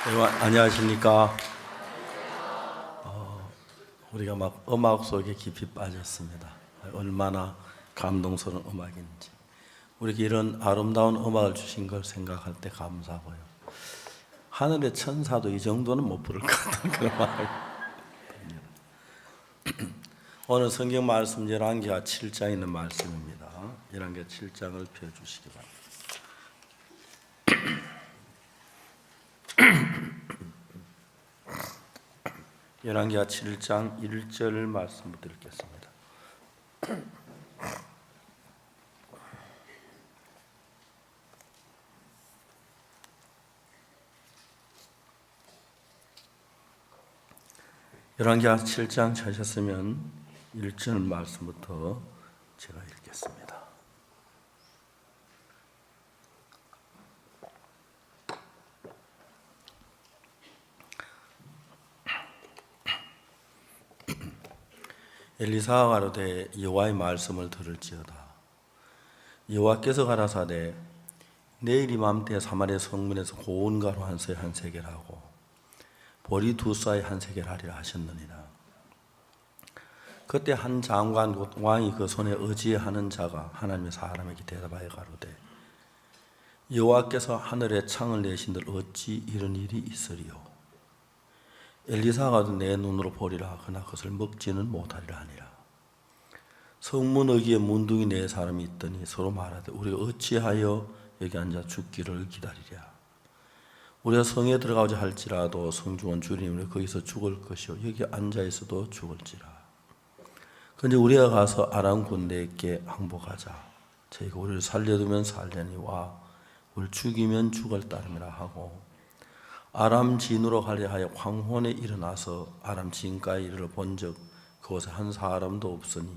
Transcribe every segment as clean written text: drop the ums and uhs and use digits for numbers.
여러분 안녕하십니까? 우리가 막 음악 속에 깊이 빠졌습니다. 얼마나 감동스러운 음악인지. 우리에게 이런 아름다운 음악을 주신 걸 생각할 때 감사하고요. 하늘의 천사도 이 정도는 못 부를 것 같은 그런 말이 듭니다. 오늘 성경 말씀 열왕기하 7장에 있는 말씀입니다. 열왕기하 7장을 펴주시기 바랍니다. 열왕기하 7장 1절 말씀부터 읽겠습니다. 열왕기하 7장 찾으셨으면 1절 말씀부터 제가 읽겠습니다. 엘리사가 가로되 여호와의 말씀을 들을지어다. 여호와께서 가라사대 내일 이맘때 사마리아 성문에서 고운 가루 한 세 한 세겔하고 보리 두 쌀 한 세겔하리라 하셨느니라. 그때 한 장관 곧 왕이 그 손에 의지하는 자가 하나님의 사람에게 대답하여 가로되 여호와께서 하늘에 창을 내신들 어찌 이런 일이 있으리요. 엘리사가 내 눈으로 보리라 그러나 그것을 먹지는 못하리라 하니라. 성문 어귀에 문둥이 네 사람이 있더니 서로 말하되 우리가 어찌하여 여기 앉아 죽기를 기다리랴. 우리가 성에 들어가고자 할지라도 성중은 주님 우리 거기서 죽을 것이요 여기 앉아 있어도 죽을지라. 그런데 우리가 가서 아람 군대에게 항복하자. 저희가 우리를 살려두면 살려니와 우리를 죽이면 죽을 따름이라 하고 아람 진으로 가려 하여 황혼에 일어나서 아람 진가에 이르러 본즉 그곳에 한 사람도 없으니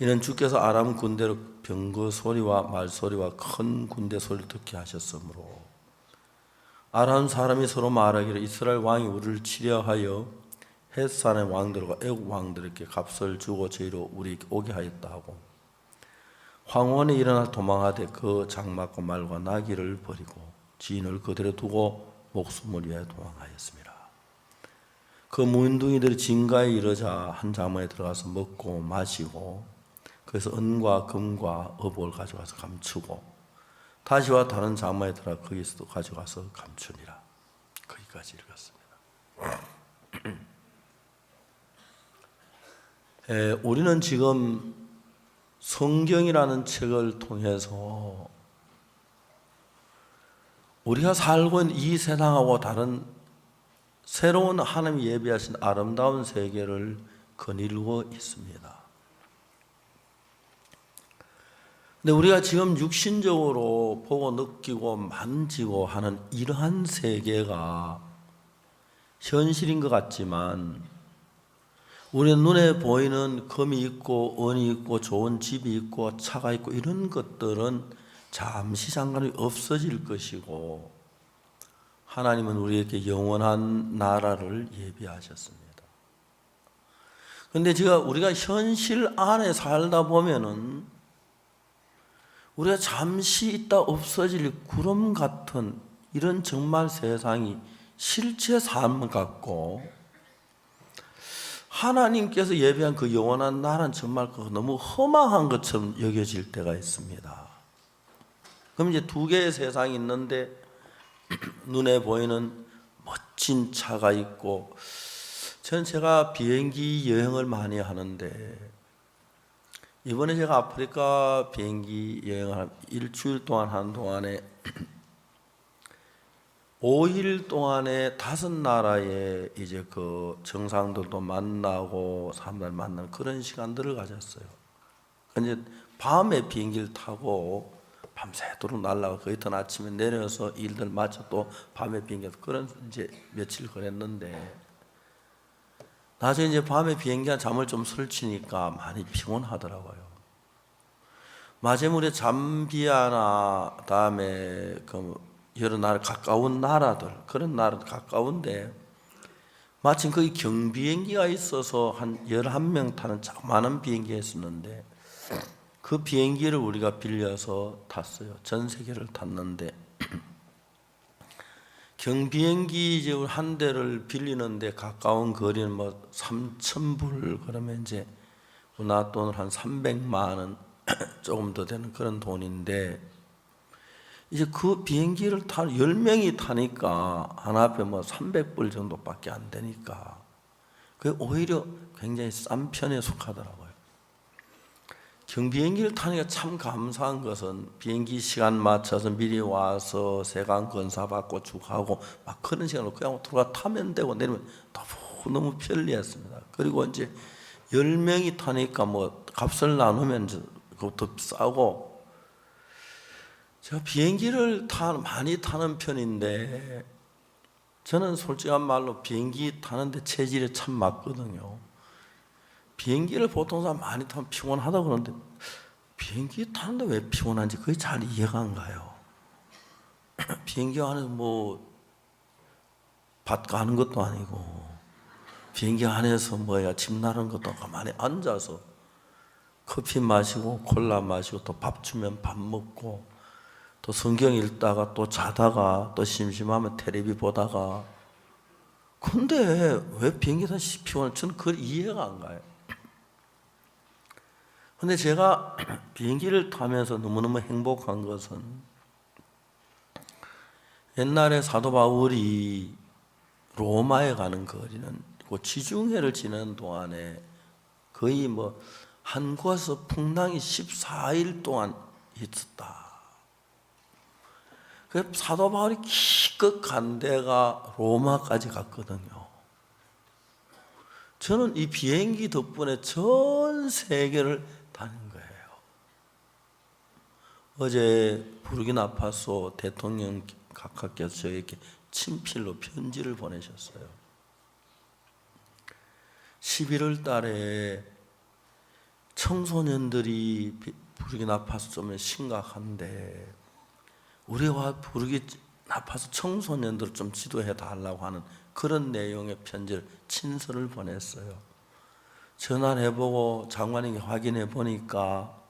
이는 주께서 아람 군대로 병거 소리와 말소리와 큰 군대 소리를 듣게 하셨으므로 아람 사람이 서로 말하기를 이스라엘 왕이 우리를 치려 하여 헷산의 왕들과 애국 왕들에게 값을 주고 저희로 우리에게 오게 하였다 하고 황혼에 일어나 도망하되 그 장막과 말과 나귀를 버리고 지인을 그대로 두고 목숨을 위하여 도망하였습니다. 그 문둥이들이 진가에 이르자 한 장막에 들어가서 먹고 마시고 그래서 은과 금과 어복을 가져가서 감추고 다시와 다른 장막에 들어가 거기서도 가져가서 감추니라. 거기까지 읽었습니다. 우리는 지금 성경이라는 책을 통해서 우리가 살고 있는 이 세상하고 다른 새로운 하나님이 예비하신 아름다운 세계를 거닐고 있습니다. 근데 우리가 지금 육신적으로 보고 느끼고 만지고 하는 이러한 세계가 현실인 것 같지만 우리 눈에 보이는 금이 있고 은이 있고 좋은 집이 있고 차가 있고 이런 것들은 잠시 잠깐 없어질 것이고 하나님은 우리에게 영원한 나라를 예비하셨습니다. 그런데 우리가 현실 안에 살다 보면은 우리가 잠시 있다 없어질 구름 같은 이런 정말 세상이 실제 삶 같고 하나님께서 예비한 그 영원한 나라는 정말 너무 허망한 것처럼 여겨질 때가 있습니다. 그럼 이제 두 개의 세상이 있는데 눈에 보이는 멋진 차가 있고 제가 비행기 여행을 많이 하는데 이번에 제가 아프리카 비행기 여행을 일주일 동안 한 동안에 5일 동안에 5나라의 이제 그 정상들도 만나고 사람들 만나는 그런 시간들을 가졌어요. 근데 밤에 비행기를 타고 밤새도록 날아가 그 이튿날 아침에 내려서 일들 마쳐 또 밤에 비행기 그런 이제 며칠 그랬는데 나중에 이제 밤에 비행기가 잠을 좀 설치니까 많이 피곤하더라고요. 마지막에 잠비아나 다음에 그 여러 나라 가까운 나라들 그런 나라도 가까운데 마침 거기 경비행기가 있어서 한 11명 타는 많은 비행기가 있었는데 그 비행기를 우리가 빌려서 탔어요. 전 세계를 탔는데 경비행기 이제 한 대를 빌리는데 가까운 거리는 뭐 3,000불 그러면 이제 우리나라 돈으로 한 300만 원 조금 더 되는 그런 돈인데, 이제 그 비행기를 10명이 타니까 하나 앞에 뭐 300불 정도밖에 안 되니까 그게 오히려 굉장히 싼 편에 속하더라고요. 경비행기를 타니까 참 감사한 것은 비행기 시간 맞춰서 미리 와서 세관 검사 받고 쭉 하고 막 그런 시간으로 그냥 들어가 타면 되고 내리면 너무 편리했습니다. 그리고 이제 10명이 타니까 뭐 값을 나누면 그것도 비싸고, 제가 비행기를 많이 타는 편인데 저는 솔직한 말로 비행기 타는데 체질에 참 맞거든요. 비행기를 보통 사람 많이 타면 피곤하다고 그러는데 비행기 타는데 왜 피곤한지 그게 잘 이해가 안 가요. 비행기 안에서 뭐 밭 가는 것도 아니고 비행기 안에서 집 나르는 것도 아니고 가만히 앉아서 커피 마시고 콜라 마시고 또 밥 주면 밥 먹고 또 성경 읽다가 또 자다가 또 심심하면 텔레비 보다가, 근데 왜 비행기 타시 피곤해? 저는 그걸 이해가 안 가요. 근데 제가 비행기를 타면서 너무너무 행복한 것은 옛날에 사도 바울이 로마에 가는 거리는 그 지중해를 지나는 동안에 거의 한 곳에서 풍랑이 14일 동안 있었다. 그래서 사도 바울이 기껏 간 데가 로마까지 갔거든요. 저는 이 비행기 덕분에 전 세계를 다닌 거예요. 어제 부르키나파소 대통령 각하께서 저에게 친필로 편지를 보내셨어요. 11월 달에 청소년들이 부르키나파소 좀 심각한데 우리와 부르키나파소 청소년들을 좀 지도해 달라고 하는 그런 내용의 편지를 친서를 보냈어요. 전화를 해보고 장관에게 확인해 보니까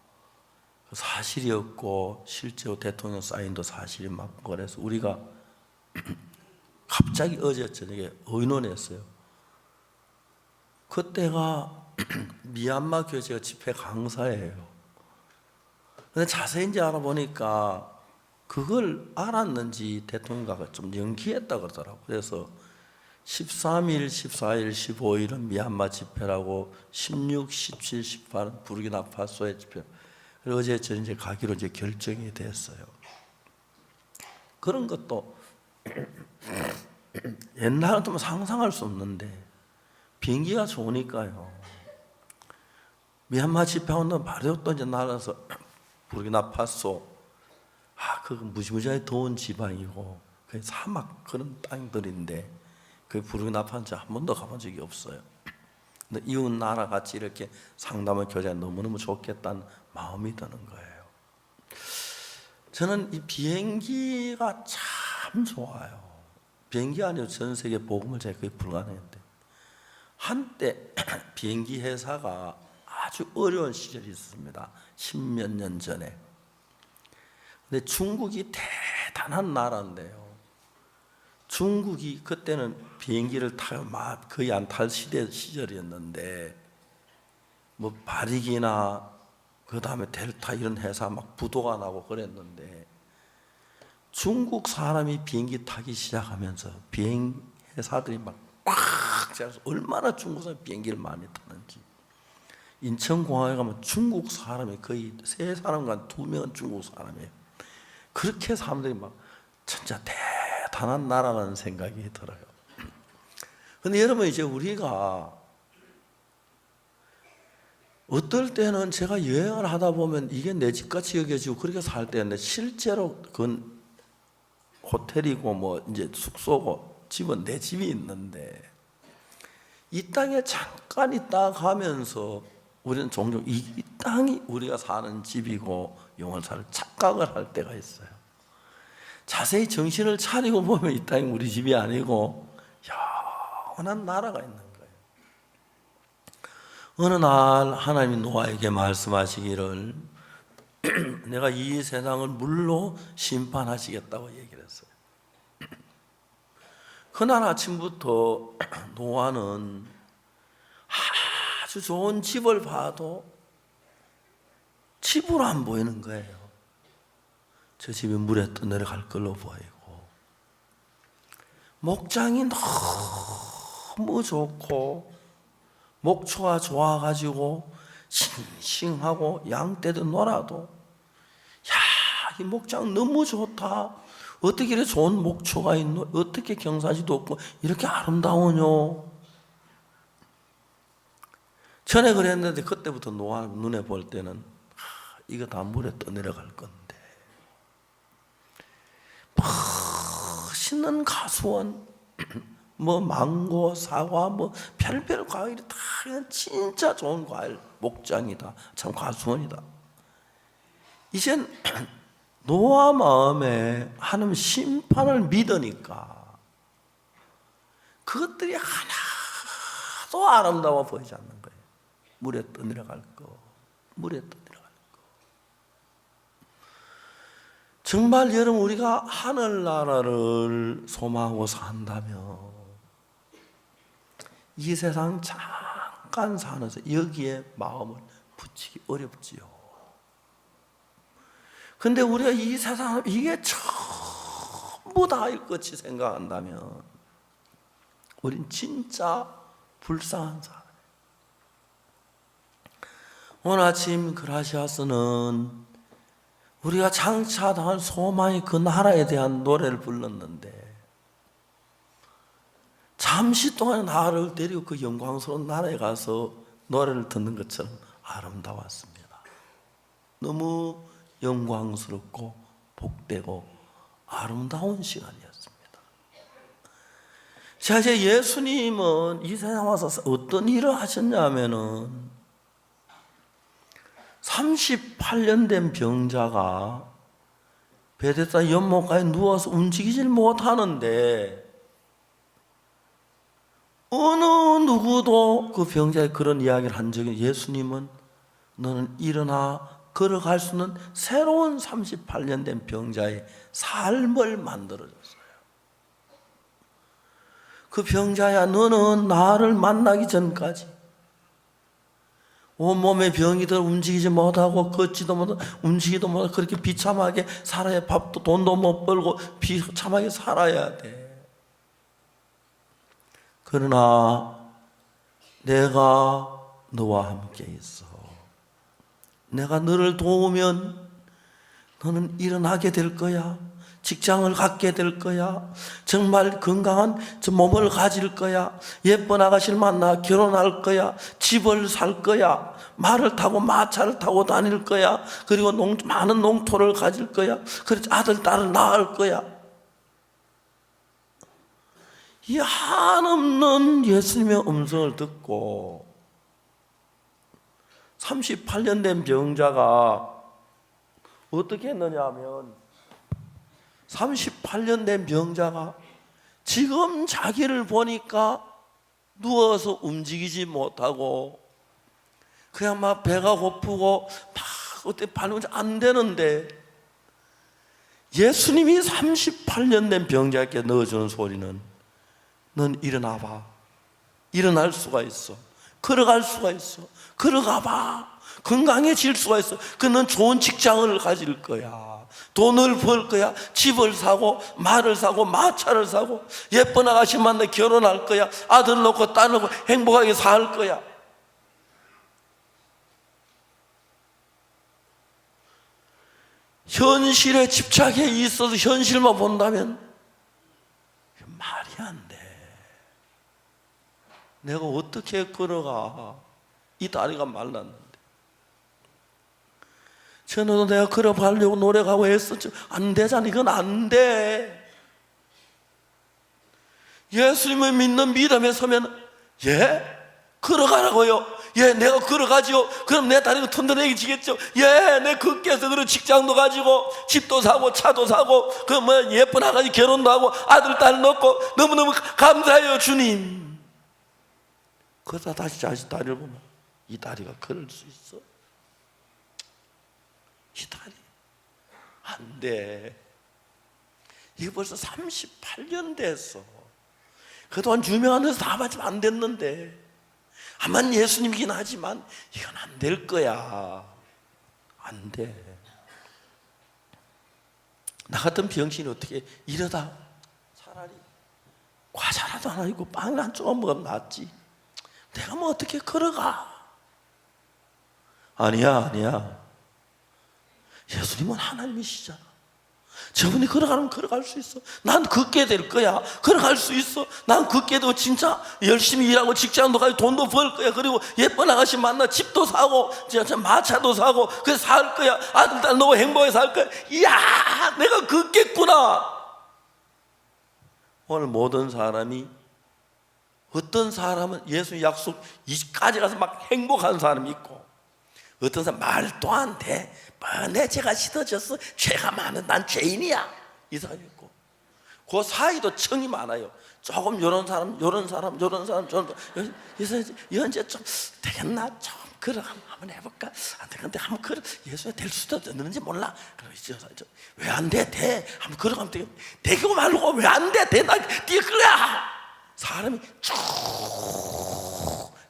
사실이었고 실제로 대통령 사인도 사실이 맞고, 그래서 우리가 갑자기 어제 저녁에 의논했어요. 그때가 미얀마 교제가 집회 강사예요. 근데 자세히 이제 알아보니까 그걸 알았는지 대통령과 좀 연기했다 그러더라고요. 그래서 13일, 14일, 15일은 미얀마 집회라고 16, 17, 18은 부르키나파소의 집회. 그리고 어제 저 이제 가기로 이제 결정이 됐어요. 그런 것도 옛날은 상상할 수 없는데 비행기가 좋으니까요. 미얀마 집회 온다 바로 또 이제 날아서 부르키나파소, 그건 무지무지하게 더운 지방이고 그 사막 그런 땅들인데 그 부르키나파소 한 번도 가본 적이 없어요. 근데 이웃 나라 같이 이렇게 상담을 교제하면 너무너무 좋겠다는 마음이 드는 거예요. 저는 이 비행기가 참 좋아요. 비행기 아니고 전 세계 복음을 제가 거의 불가능했는데, 한때 비행기 회사가 아주 어려운 시절이 있었습니다. 10몇 년 전에. 근데 중국이 대단한 나라인데요. 중국이 그때는 비행기를 타요 거의 안 탈 시절이었는데 바릭이나 그 다음에 델타 이런 회사 부도가 나고 그랬는데, 중국 사람이 비행기 타기 시작하면서 비행 회사들이 꽉 차서 얼마나 중국 사람이 비행기를 많이 타는지. 인천공항에 가면 중국 사람이 거의 3사람과 2명은 중국 사람이에요. 그렇게 사람들이 진짜 대단한 나라라는 생각이 들어요. 근데 여러분, 이제 우리가 어떨 때는 제가 여행을 하다 보면 이게 내 집같이 여겨지고 그렇게 살 때인데, 실제로 그건 호텔이고 이제 숙소고 집은 내 집이 있는데, 이 땅에 잠깐 있다 가면서 우리는 종종 이 땅이 우리가 사는 집이고 영원히 살 착각을 할 때가 있어요. 자세히 정신을 차리고 보면 이 땅이 우리 집이 아니고 영원한 나라가 있는 거예요. 어느 날 하나님이 노아에게 말씀하시기를 내가 이 세상을 물로 심판하시겠다고 얘기를 했어요. 그날 아침부터 노아는 아주 좋은 집을 봐도 집으로 안 보이는 거예요. 저 집이 물에 떠내려갈 걸로 보이고, 목장이 너무 좋고 목초가 좋아가지고 싱싱하고 양떼도 놀아도, 야, 이 목장 너무 좋다, 어떻게 이렇게 좋은 목초가 있노, 어떻게 경사지도 없고 이렇게 아름다우뇨. 전에 그랬는데 그때부터 노아 눈에 볼 때는 이거 다 물에 떠내려갈 건데, 맛있는 가수원, 뭐 망고, 사과, 뭐 별별 과일이 다 진짜 좋은 과일 목장이다, 참 가수원이다. 이젠 노아 마음에 하나님 심판을 믿으니까 그것들이 하나도 아름다워 보이지 않는 거예요. 물에 떠내려갈 거, 물에 떠내려갈 거. 정말 여러분, 우리가 하늘나라를 소망하고 산다면 이 세상 잠깐 사면서 여기에 마음을 붙이기 어렵지요. 근데 우리가 이 세상 이게 전부 다일 것이 생각한다면 우린 진짜 불쌍한 사람. 오늘 아침 그라시아스는 우리가 장차당할 소망의 그 나라에 대한 노래를 불렀는데, 잠시 동안 나를 데리고 그 영광스러운 나라에 가서 노래를 듣는 것처럼 아름다웠습니다. 너무 영광스럽고 복되고 아름다운 시간이었습니다. 자, 이제 예수님은 이 세상 와서 어떤 일을 하셨냐면은 38년 된 병자가 베데스다 연못가에 누워서 움직이질 못하는데 어느 누구도 그 병자에 그런 이야기를 한 적이, 예수님은 너는 일어나 걸어갈 수 있는 새로운 38년 된 병자의 삶을 만들어줬어요. 그 병자야, 너는 나를 만나기 전까지 온몸에 병이 들어 움직이지 못하고 걷지도 못하고 움직이도 못하고 그렇게 비참하게 살아야, 밥도 돈도 못 벌고 비참하게 살아야 돼. 그러나 내가 너와 함께 있어. 내가 너를 도우면 너는 일어나게 될 거야. 직장을 갖게 될 거야. 정말 건강한 저 몸을 가질 거야. 예쁜 아가씨를 만나 결혼할 거야. 집을 살 거야. 말을 타고 마차를 타고 다닐 거야. 그리고 많은 농토를 가질 거야. 그래서 아들, 딸을 낳을 거야. 이 한없는 예수님의 음성을 듣고 38년 된 병자가 어떻게 했느냐 하면, 38년 된 병자가 지금 자기를 보니까 누워서 움직이지 못하고 그냥 막 배가 고프고 막 어때 발음이 안 되는데, 예수님이 38년 된 병자에게 넣어주는 소리는, 넌 일어나봐. 일어날 수가 있어. 걸어갈 수가 있어. 걸어가봐. 건강해질 수가 있어. 그는 좋은 직장을 가질 거야. 돈을 벌 거야. 집을 사고 말을 사고 마차를 사고 예쁜 아가씨 만나 결혼할 거야. 아들 놓고 딸 놓고 행복하게 살 거야. 현실에 집착해 있어서 현실만 본다면 말이 안 돼. 내가 어떻게 걸어가? 이 다리가 말랐는데. 전에도 내가 걸어가려고 노력하고 했었지. 안 되잖아. 이건 안 돼. 예수님을 믿는 믿음에 서면, 예? 걸어가라고요? 예, 내가 걸어가지요. 그럼 내 다리가 튼튼해지겠죠. 예, 내 걷기 해서 그런 직장도 가지고 집도 사고 차도 사고 그 뭐 예쁜 아가씨 결혼도 하고 아들 딸 낳고 너무너무 감사해요, 주님. 그러다 다시 자식 다리를 보면, 이 다리가 걸을 수 있어? 이 다리 안 돼. 이거 벌써 38년 됐어. 그동안 유명한 데서 다 맞으면 안 됐는데, 아만 예수님이긴 하지만 이건 안 될 거야. 안 돼. 나 같은 병신이 어떻게 이러다 차라리 과자라도 하나 있고 빵이나 한 조각 먹으면 낫지. 내가 뭐 어떻게 걸어가? 아니야. 예수님은 하나님이시잖아. 저분이 걸어가면 걸어갈 수 있어. 난 걷게 될 거야. 걸어갈 수 있어. 난 걷게 되고 진짜 열심히 일하고 직장도 가고 돈도 벌 거야. 그리고 예쁜 아가씨 만나 집도 사고 마차도 사고 그래서 살 거야. 아들 딸 너무 행복하게 살 거야. 이야, 내가 걷겠구나. 오늘 모든 사람이, 어떤 사람은 예수 약속 이까지 가서 막 행복한 사람이 있고, 어떤 사람 말도 안 돼. 내 죄가 씻어졌어. 죄가 많은 난 죄인이야. 이 사람이 있고, 그 사이도 청이 많아요. 조금 요런 사람 이제 좀 되겠나? 좀 그래 한번 해볼까? 안 되는데 한번 그래. 예수가 될 수도 있는지 몰라. 왜 안 돼? 돼. 한번 걸어가면 되겠. 되고 말고 왜 안 돼? 돼. 나 네가 그래야. 사람이 쭉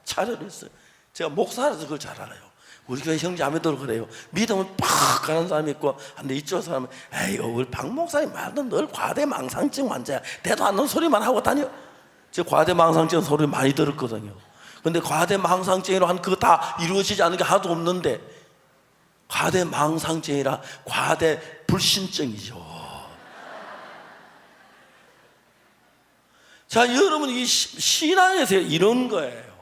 차려져 있어요. 제가 목사라서 그걸 잘 알아요. 우리 교회 형제자매들 그래요. 믿음은 팍 가는 사람이 있고, 근데 이쪽 사람은 에이, 우리 박 목사님 말도 늘 과대망상증 환자야. 대도 않는 소리만 하고 다녀. 제가 과대망상증 소리 많이 들었거든요. 근데 과대망상증으로 한 그거 다 이루어지지 않는 게 하나도 없는데, 과대망상증이라 과대불신증이죠. 자, 여러분, 이 신앙에서 이런 거예요.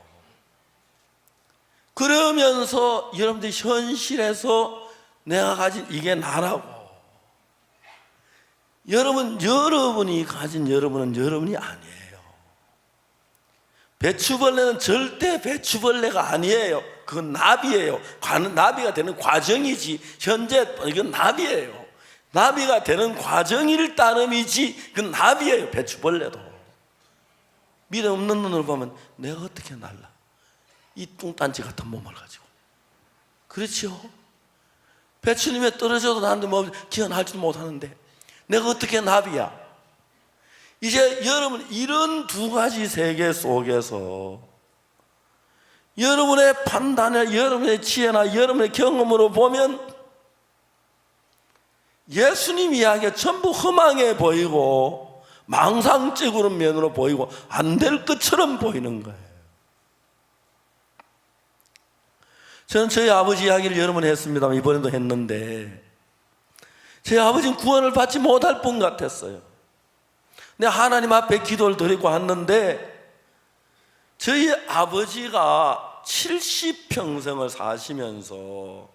그러면서 여러분들이 현실에서 내가 가진 이게 나라고, 여러분이 가진 여러분은 여러분이 아니에요. 배추벌레는 절대 배추벌레가 아니에요. 그건 나비예요. 나비가 되는 과정이지, 현재 이건 나비예요. 나비가 되는 과정일 따름이지, 그건 나비예요. 배추벌레도. 믿음 없는 눈을 보면 내가 어떻게 날라? 이 뚱딴지 같은 몸을 가지고. 그렇죠? 배추님에 떨어져도 나한테 뭐 기원할지도 못하는데 내가 어떻게 나비야? 이제 여러분, 이런 두 가지 세계 속에서 여러분의 판단에, 여러분의 지혜나 여러분의 경험으로 보면 예수님 이야기가 전부 허망해 보이고 망상적으로 면으로 보이고 안 될 것처럼 보이는 거예요. 저는 저희 아버지 이야기를 여러 번 했습니다만 이번에도 했는데, 저희 아버지는 구원을 받지 못할 분 같았어요. 근데 하나님 앞에 기도를 드리고 왔는데, 저희 아버지가 70평생을 사시면서,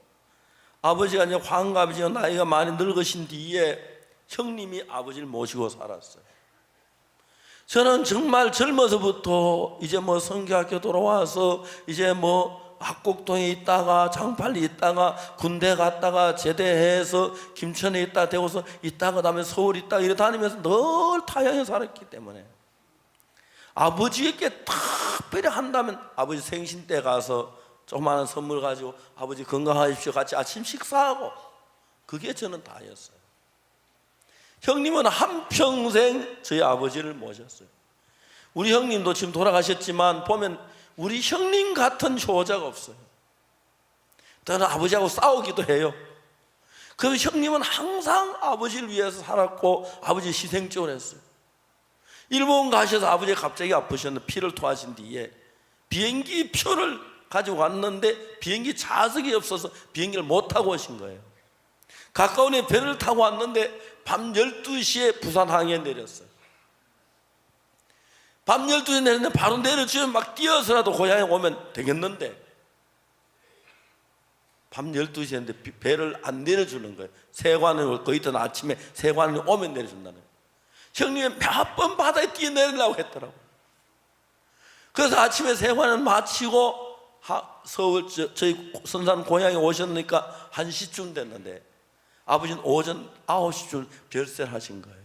아버지가 이제 환갑이죠. 나이가 많이 늙으신 뒤에 형님이 아버지를 모시고 살았어요. 저는 정말 젊어서부터 이제 뭐 성교학교 돌아와서 이제 뭐 학곡동에 있다가 장팔리 있다가 군대 갔다가 제대해서 김천에 있다 대구서 있다가 그다음에 서울 있다가 이래 다니면서 늘 타향에 살았기 때문에 아버지에게 특별히 한다면 아버지 생신 때 가서 조그마한 선물 가지고 아버지 건강하십시오 같이 아침 식사하고, 그게 저는 다였어요. 형님은 한평생 저희 아버지를 모셨어요. 우리 형님도 지금 돌아가셨지만 보면 우리 형님 같은 효자가 없어요. 저는 아버지하고 싸우기도 해요. 그래서 형님은 항상 아버지를 위해서 살았고 아버지 희생적으로 했어요. 일본 가셔서 아버지가 갑자기 아프셨는데 피를 토하신 뒤에 비행기 표를 가지고 왔는데 비행기 좌석이 없어서 비행기를 못 타고 오신 거예요. 가까운 데 배를 타고 왔는데 밤 12시에 부산항에 내렸어요. 밤 12시에 내렸는데 바로 내려주면 막 뛰어서라도 고향에 오면 되겠는데 밤 12시였는데 배를 안 내려주는 거예요. 세관을 그 있던 아침에 세관을 오면 내려준다는 거예요. 형님이 몇 번 바다에 뛰어내리려고 했더라고요. 그래서 아침에 세관을 마치고 서울 저희 선산 고향에 오셨으니까 1시쯤 됐는데 아버지는 오전 9시쯤 별세를 하신 거예요.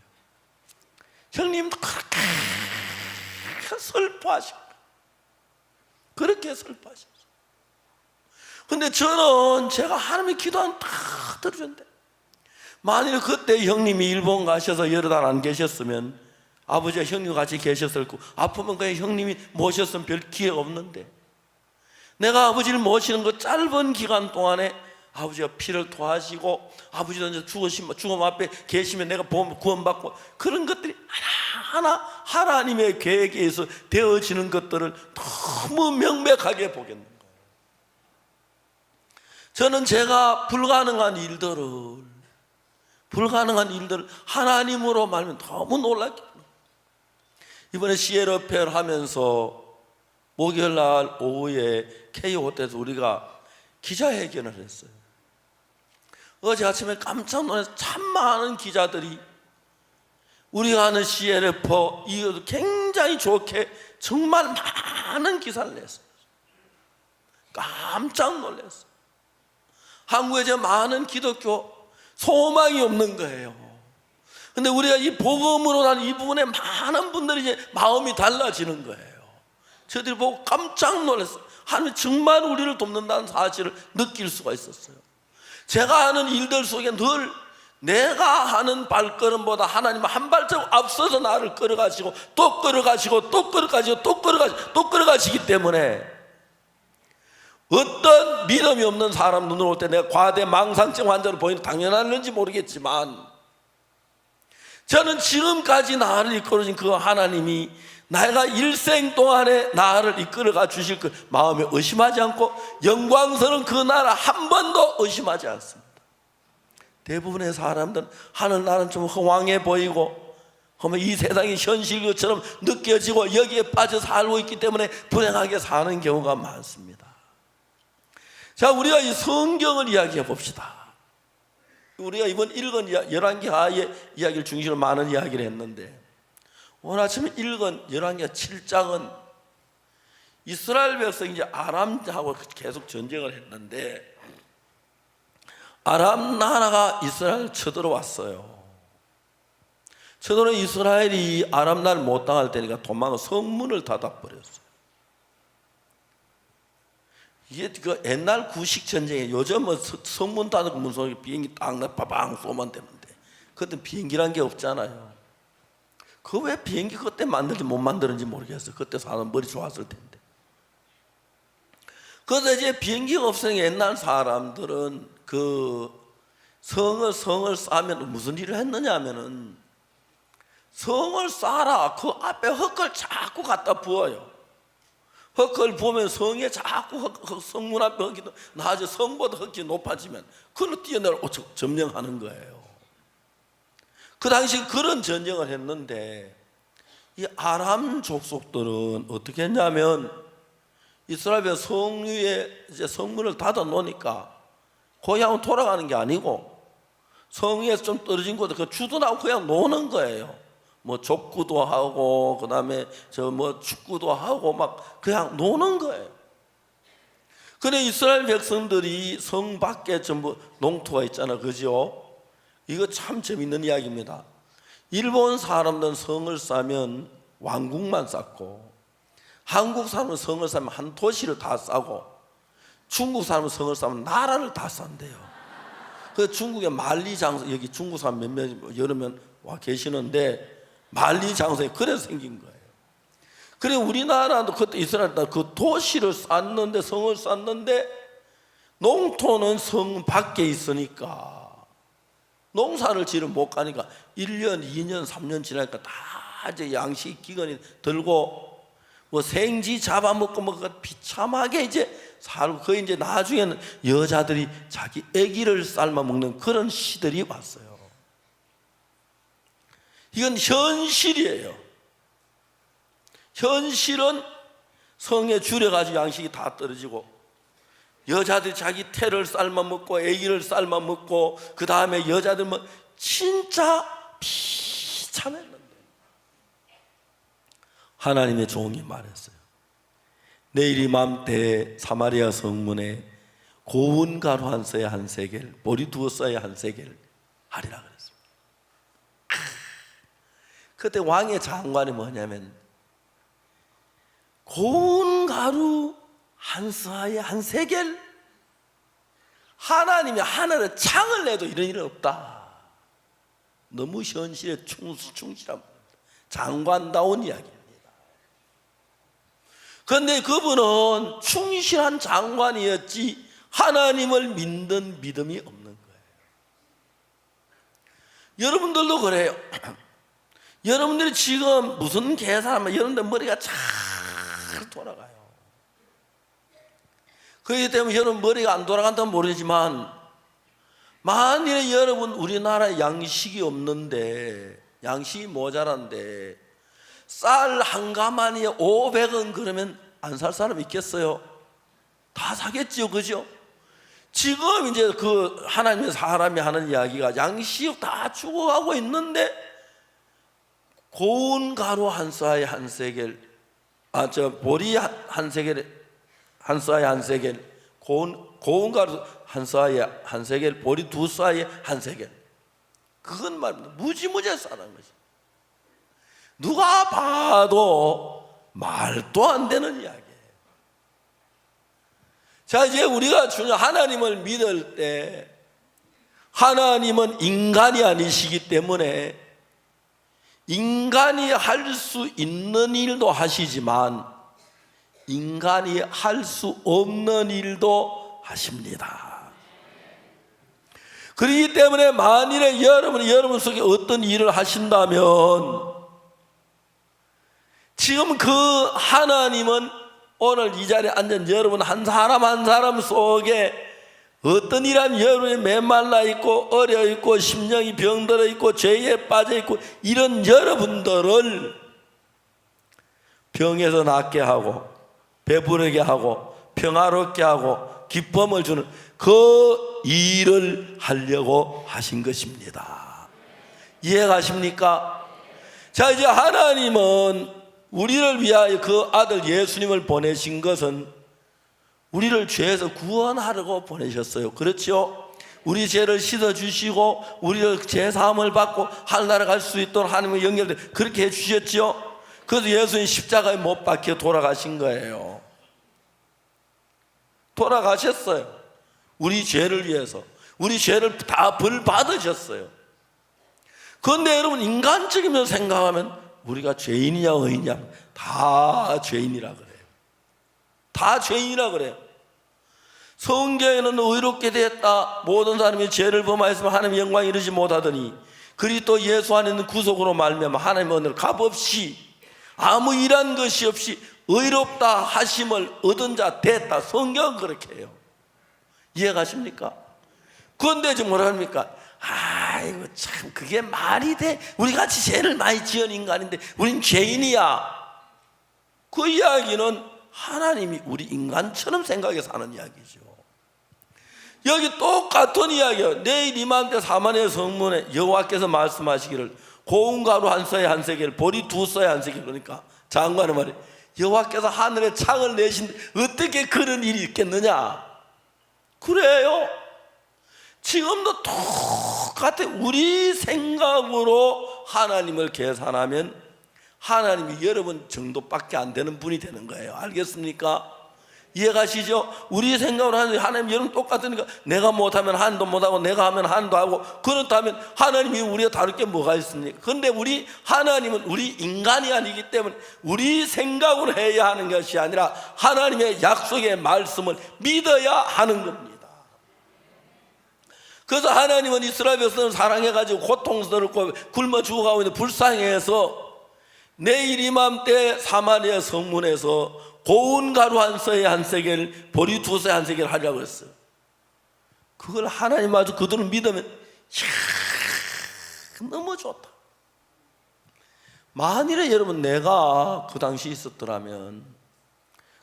형님도 그렇게 슬퍼하시고 그렇게 슬퍼하셨어요. 근데 저는 제가 하나님의 기도하면 다 들으셨는데, 만일 그때 형님이 일본 가셔서 여러 달 안 계셨으면 아버지와 형님 같이 계셨을 거고, 아프면 그냥 형님이 모셨으면 별 기회가 없는데, 내가 아버지를 모시는 그 짧은 기간 동안에 아버지가 피를 토하시고, 아버지도 이제 죽음 앞에 계시면 내가 구원받고, 그런 것들이 하나하나 하나님의 계획에 의해서 되어지는 것들을 너무 명백하게 보겠는 거예요. 저는 제가 불가능한 일들을 하나님으로 말하면 너무 놀랐기 때문에, 이번에 시에르페를 하면서 목요일날 오후에 K호텔에서 우리가 기자회견을 했어요. 어제 아침에 깜짝 놀라서 참 많은 기자들이 우리가 하는 시에르페 이것도 굉장히 좋게 정말 많은 기사를 냈어요. 깜짝 놀랐어요. 한국에 이제 많은 기독교 소망이 없는 거예요. 근데 우리가 이 복음으로 난 이 부분에 많은 분들이 이제 마음이 달라지는 거예요. 저들이 보고 깜짝 놀랐어요. 하나님 정말 우리를 돕는다는 사실을 느낄 수가 있었어요. 제가 하는 일들 속에 늘 내가 하는 발걸음보다 하나님은 한 발짝 앞서서 나를 끌어가시고 또 끌어가시고 또 끌어가시고 또 끌어가시고 또 끌어가시기 때문에, 어떤 믿음이 없는 사람 눈으로 볼 때 내가 과대 망상증 환자로 보이는 당연한지 모르겠지만, 저는 지금까지 나를 이끌어준 그 하나님이 내가 일생 동안에 나를 이끌어가 주실 그 마음에 의심하지 않고, 영광스러운 그 나라 한 번도 의심하지 않습니다. 대부분의 사람들은 하늘나라는 좀 허황해 보이고 그러면 이 세상이 현실인 것처럼 느껴지고 여기에 빠져 살고 있기 때문에 불행하게 사는 경우가 많습니다. 자, 우리가 이 성경을 이야기해 봅시다. 우리가 이번 읽은 열왕기하의 이야기를 중심으로 많은 이야기를 했는데, 오늘 아침에 읽은 열왕기하 7장은 이스라엘 백성이 이제 아람하고 계속 전쟁을 했는데, 아람 나라가 이스라엘을 쳐들어왔어요. 쳐들어 이스라엘이 아람 나라를 못 당할 때니까 도망가 성문을 닫아버렸어요. 이게 그 옛날 구식 전쟁에, 요즘은 성문 닫고 문속에 비행기 딱 빠방 쏘면 되는데, 그때 비행기란 게 없잖아요. 그 왜 비행기 그때 만들지 못 만드는지 모르겠어요. 그때 사람 머리 좋았을 텐데. 그래서 이제 비행기가 없으니까 옛날 사람들은 그 성을 쌓으면 무슨 일을 했느냐 하면은, 성을 쌓아라. 그 앞에 흙을 자꾸 갖다 부어요. 흙을 부으면 성에 자꾸 성문 앞에 흙이 나아져 성보다 흙이 높아지면 그걸로 뛰어내려고 점령하는 거예요. 그 당시 그런 전쟁을 했는데, 이 아람 족속들은 어떻게 했냐면, 이스라엘 성 위에 이제 성문을 닫아 놓으니까 고향으로 돌아가는 게 아니고 성에서 좀 떨어진 곳에 그 주둔하고 그냥 노는 거예요. 뭐 족구도 하고 그다음에 저 뭐 축구도 하고 막 그냥 노는 거예요. 그래 이스라엘 백성들이 성 밖에 전부 농토가 있잖아, 그죠? 이거 참 재밌는 이야기입니다. 일본 사람들은 성을 쌓으면 왕국만 쌓고, 한국 사람은 성을 쌓으면 한 도시를 다 쌓고, 중국 사람은 성을 쌓으면 나라를 다 쌓는데요. 그 중국의 만리장성, 여기 중국 사람 몇몇 여러 명 와 계시는데, 만리장성이 그래서 생긴 거예요. 그래 우리나라도 그때 이스라엘 그 도시를 쌓는데, 성을 쌓는데, 농토는 성 밖에 있으니까 농사를 지를 못 가니까 1년, 2년, 3년 지나니까 다 이제 양식 기근이 들고 뭐 생지 잡아먹고 뭐 비참하게 이제 살고, 그 이제 나중에는 여자들이 자기 아기를 삶아 먹는 그런 시들이 왔어요. 이건 현실이에요. 현실은 성에 줄여가지고 양식이 다 떨어지고, 여자들이 자기 태를 삶아 먹고 아기를 삶아 먹고, 그 다음에 여자들 뭐 진짜 비참했는데, 하나님의 종이 말했어요. 내일 이맘때 사마리아 성문에 고운 가루 한 서에 한 세겔, 보리 두어 서에 한 세겔 하리라 그랬습니다. 그때 왕의 장관이 뭐냐면, 고운 가루 한 서에 한 세겔, 하나님이 하늘에 창을 내도 이런 일은 없다. 너무 현실에 충실한, 장관다운 이야기입니다. 그런데 그분은 충실한 장관이었지 하나님을 믿는 믿음이 없는 거예요. 여러분들도 그래요. 여러분들이 지금 무슨 계산하면 여러분들 머리가 잘 돌아가요. 그렇기 때문에 여러분 머리가 안 돌아간다면 모르지만, 만일에 여러분 우리나라에 양식이 없는데, 양식이 모자란데 쌀 한 가마니에 500원 그러면 안 살 사람 있겠어요? 다 사겠죠, 그죠? 지금 이제 그 하나님의 사람이 하는 이야기가 양식 다 죽어가고 있는데 고운 가루 한 쏴에 한 세겔, 보리 한 세겔, 한 쏴에 한 세겔, 고운 가루 한 쏴에 한 세겔, 보리 두 쏴에 한 세겔. 그건 말입니다. 무지무지하게 싸다는 거지. 누가 봐도 말도 안 되는 이야기예요. 자, 이제 우리가 하나님을 믿을 때, 하나님은 인간이 아니시기 때문에 인간이 할 수 있는 일도 하시지만 인간이 할 수 없는 일도 하십니다. 그렇기 때문에 만일에 여러분 속에 어떤 일을 하신다면, 지금 그 하나님은 오늘 이 자리에 앉은 여러분 한 사람 한 사람 속에 어떤 일하면 여러분이 메말라 있고 어려 있고 심령이 병들어 있고 죄에 빠져 있고 이런 여러분들을 병에서 낫게 하고 배부르게 하고 평화롭게 하고 기쁨을 주는 그 일을 하려고 하신 것입니다. 이해가십니까? 자, 이제 하나님은 우리를 위하여 그 아들 예수님을 보내신 것은 우리를 죄에서 구원하려고 보내셨어요. 그렇죠? 우리 죄를 씻어주시고 우리를 죄사함을 받고 하늘나라 갈 수 있도록 하나님과 연결돼 그렇게 해주셨죠. 그래서 예수님 십자가에 못 박혀 돌아가신 거예요. 돌아가셨어요. 우리 죄를 위해서. 우리 죄를 다 벌 받으셨어요. 그런데 여러분, 인간적이면 생각하면 우리가 죄인이냐 의인이냐, 다 죄인이라 그래요. 다 죄인이라 그래요. 성경에는 의롭게 되었다, 모든 사람이 죄를 범하였으면 하나님의 영광에 이르지 못하더니 그리스도 예수 안에 있는 구속으로 말미암아 하나님의 은혜를 값없이 아무 일한 것이 없이 의롭다 하심을 얻은 자 됐다. 성경은 그렇게 해요. 이해가십니까? 그런데 지금 뭐라 합니까? 아이고 참 그게 말이 돼? 우리 같이 죄를 많이 지은 인간인데 우린 죄인이야. 그 이야기는 하나님이 우리 인간처럼 생각해서 하는 이야기죠. 여기 똑같은 이야기예요. 내일 이맘때 사마리아 성문에 여호와께서 말씀하시기를 고운 가루 한 쇠에 한 세겔, 보리 두 쇠에 한 세겔. 그러니까 장관의 말이, 여호와께서 하늘에 창을 내신 어떻게 그런 일이 있겠느냐. 그래요. 지금도 똑같아. 우리 생각으로 하나님을 계산하면 하나님이 여러분 정도밖에 안 되는 분이 되는 거예요. 알겠습니까? 이해가시죠? 우리 생각으로 하나님 여러분 똑같으니까 내가 못하면 하나님도 못하고 내가 하면 하나님도 하고, 그렇다면 하나님이 우리가 다를 게 뭐가 있습니까? 그런데 우리 하나님은 우리 인간이 아니기 때문에 우리 생각으로 해야 하는 것이 아니라 하나님의 약속의 말씀을 믿어야 하는 겁니다. 그래서 하나님은 이스라엘 백성을 사랑해가지고 고통스럽고 굶어 죽어가고 있는데 불쌍해서 내일 이맘때 사마리아 성문에서 고운 가루 한 쇠에 한 세겔, 보리 두 쇠에 한 세겔 하려고 했어요. 그걸 하나님 아주 그들을 믿으면 이야, 너무 좋다. 만일에 여러분 내가 그 당시 있었더라면,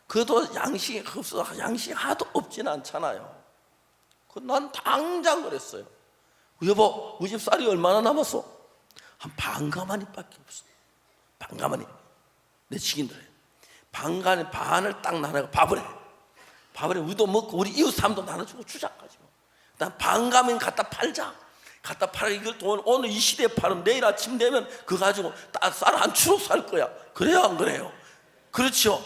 그래도 양식이 없어, 양식이 하도 없진 않잖아요. 난 당장 그랬어요. 여보, 우리 집 쌀이 얼마나 남았어? 한 반가마니밖에 없어. 반가마니. 내 직인들 해. 반을 딱 나눠서 밥을 해. 우리도 먹고 우리 이웃 사람도 나눠주고 주자 가지고. 난 반가마니 갖다 팔자. 갖다 팔아. 이걸 돈 오늘 이 시대에 팔으면 내일 아침 되면 그거 가지고 쌀 한 추록 살 거야. 그래요, 안 그래요? 그렇죠.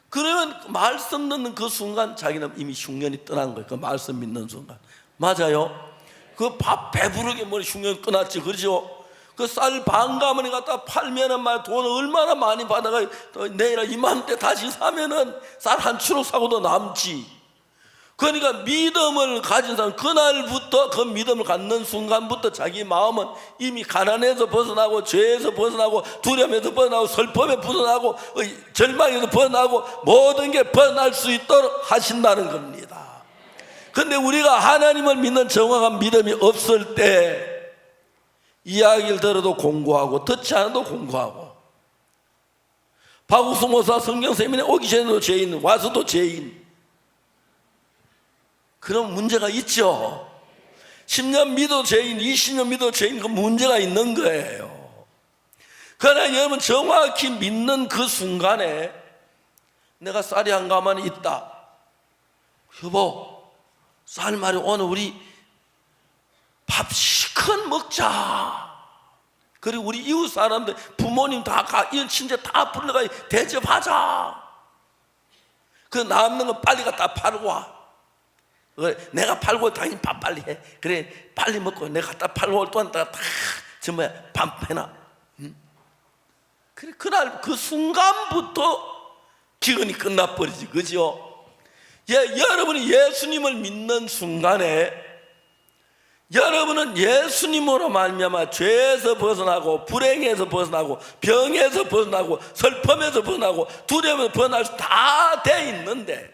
그러면 말씀 듣는 그 순간 자기는 이미 흉년이 떠난 거예요. 그 말씀 믿는 순간. 맞아요. 그 밥 배부르게 흉년 끊었지. 그렇죠. 그 쌀 반가머니 갖다 팔면은 말 돈 얼마나 많이 받아가 내일 이맘때 다시 사면은 쌀 한 추로 사고도 남지. 그러니까 믿음을 가진 사람, 그날부터 그 믿음을 갖는 순간부터 자기 마음은 이미 가난에서 벗어나고 죄에서 벗어나고 두려움에서 벗어나고 슬픔에서 벗어나고 절망에서 벗어나고 모든 게 벗어날 수 있도록 하신다는 겁니다. 그런데 우리가 하나님을 믿는 정확한 믿음이 없을 때 이야기를 들어도 공부하고 듣지 않아도 공부하고, 박욱수 목사 성경 세미나에 오기 전에도 죄인, 와서도 죄인. 그런 문제가 있죠. 10년 믿어도 죄인, 20년 믿어도 죄인, 그 문제가 있는 거예요. 그러나 여러분 정확히 믿는 그 순간에 내가 쌀이 한 가마니 있다. 여보, 쌀 말이 오늘 우리 밥 시큰 먹자. 그리고 우리 이웃 사람들, 부모님 다 이런 친척 다 불러가 대접하자. 그 남는 거 빨리 갖다 팔고 와. 내가 팔고 당연히 밥 빨리 해. 그래 빨리 먹고 내가 갖다 팔고 올 동안 다 전부 밥 해놔. 그래 그날 그 순간부터 기근이 끝나버리지, 그죠? 여러분이 예수님을 믿는 순간에 여러분은 예수님으로 말미암아 죄에서 벗어나고 불행에서 벗어나고 병에서 벗어나고 슬픔에서 벗어나고 두려움에서 벗어날 수 다 돼 있는데